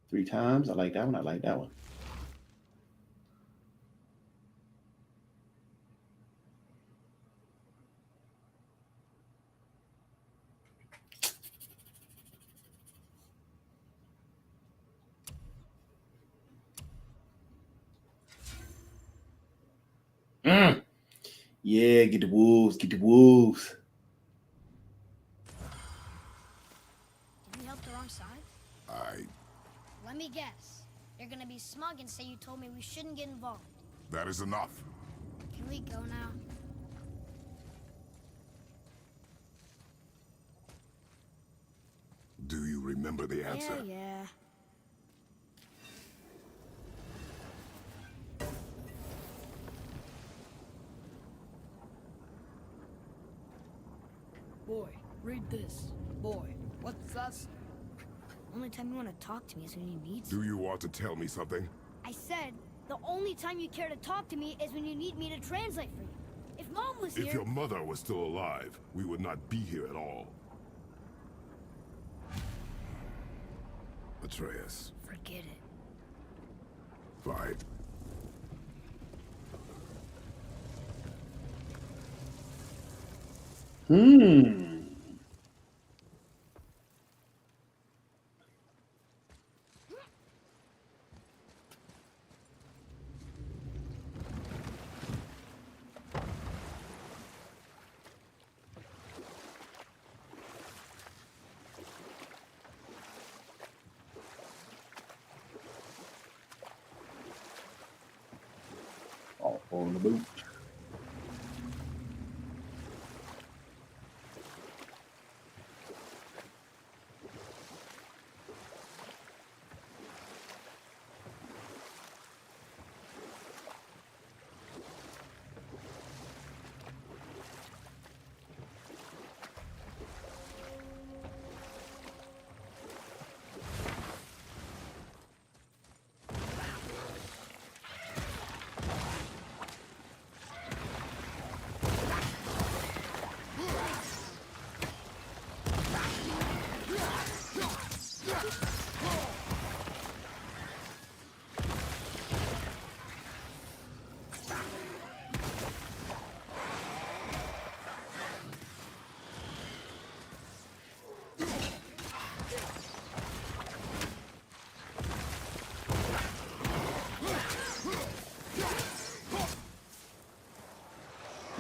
Three times. I like that one. I like that one. Yeah, get the wolves. Get the wolves. Did we help the wrong side? I... Let me guess. You're gonna be smug and say you told me we shouldn't get involved. That is enough. Can we go now? Do you remember the answer? Yeah. Boy, read this. Boy, what's that say? Only time you want to talk to me is when you need Do you want to tell me something? I said, the only time you care to talk to me is when you need me to translate for you. If Mom was If here... your mother was still alive, we would not be here at all. Atreus, Forget it. fine. All on the boot.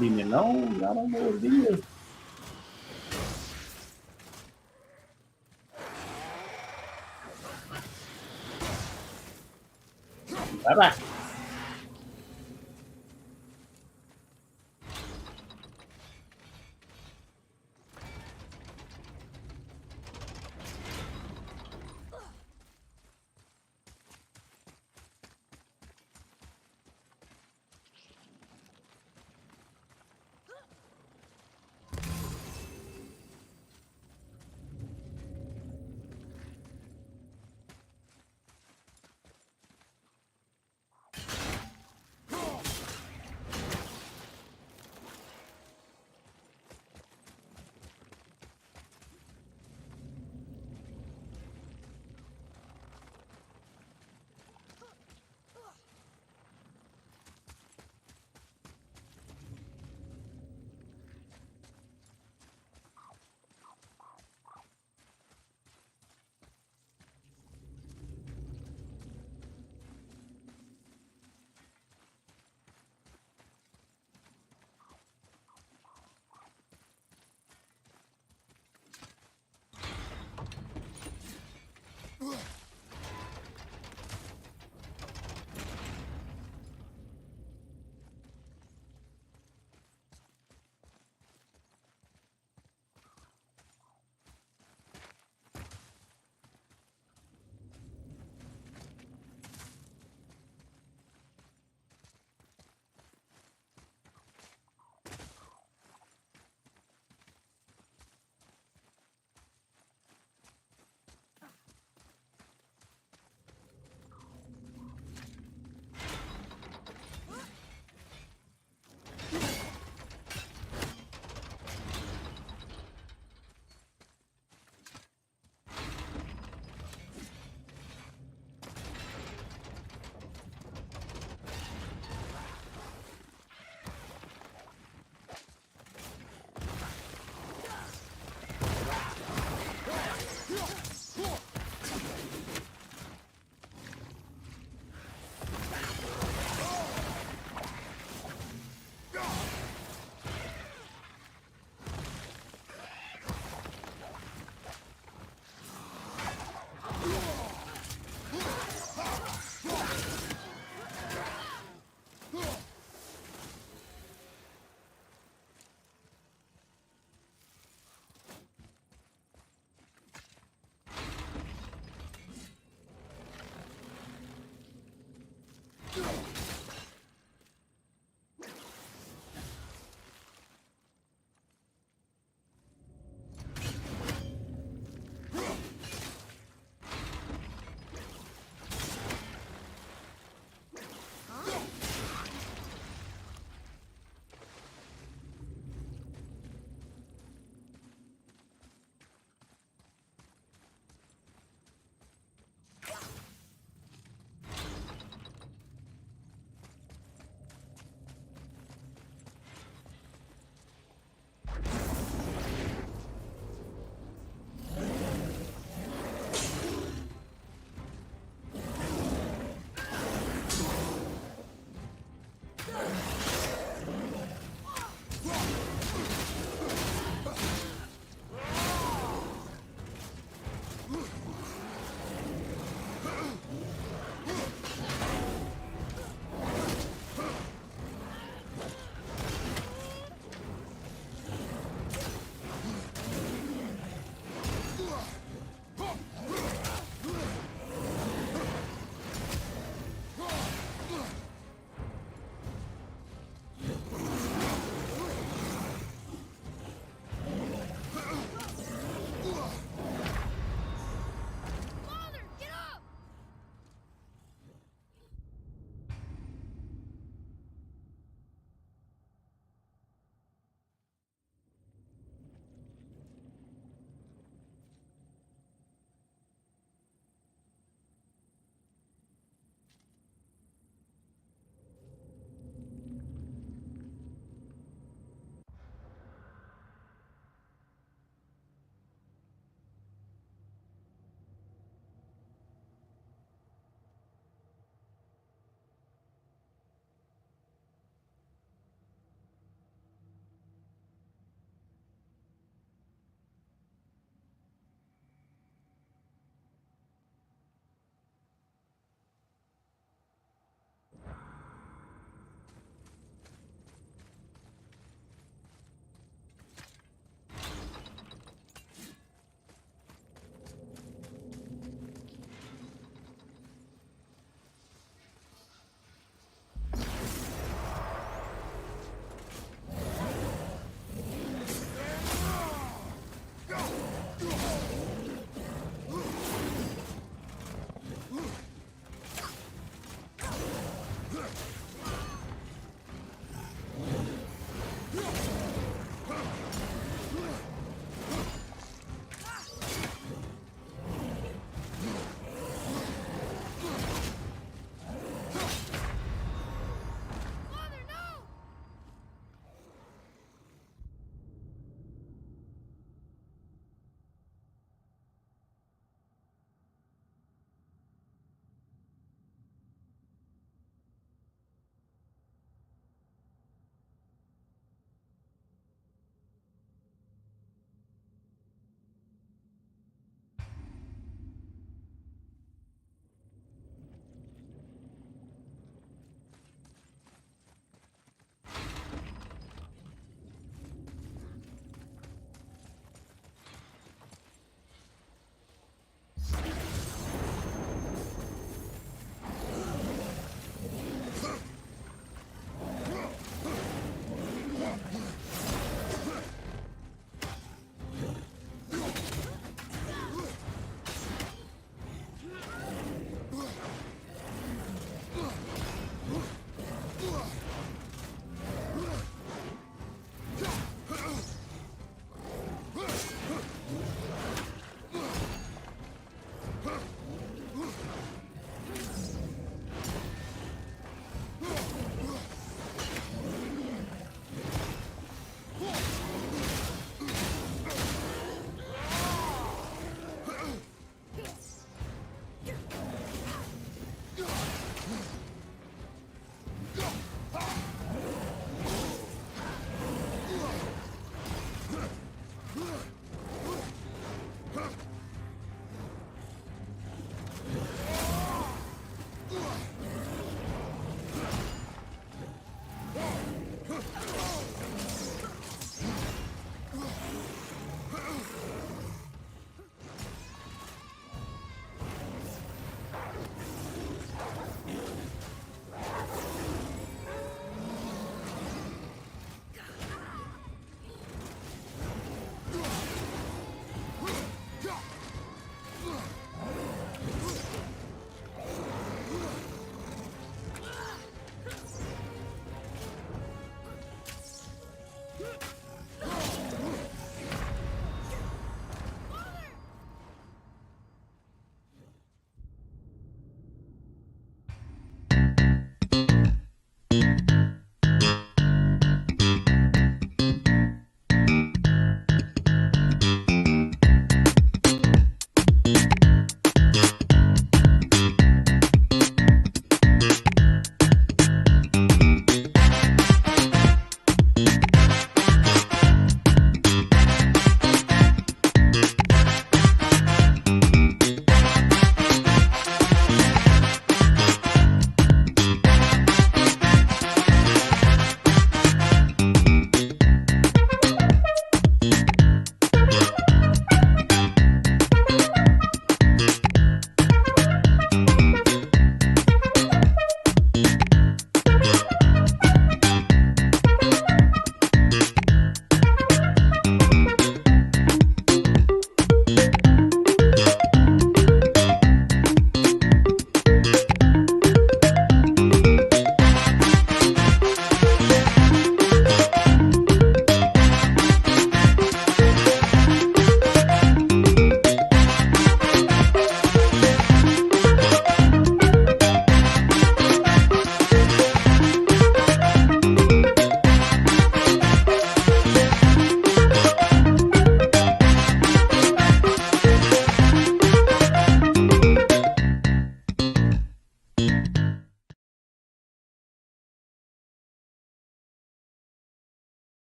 Leave me alone. I don't know what it is. Bye bye.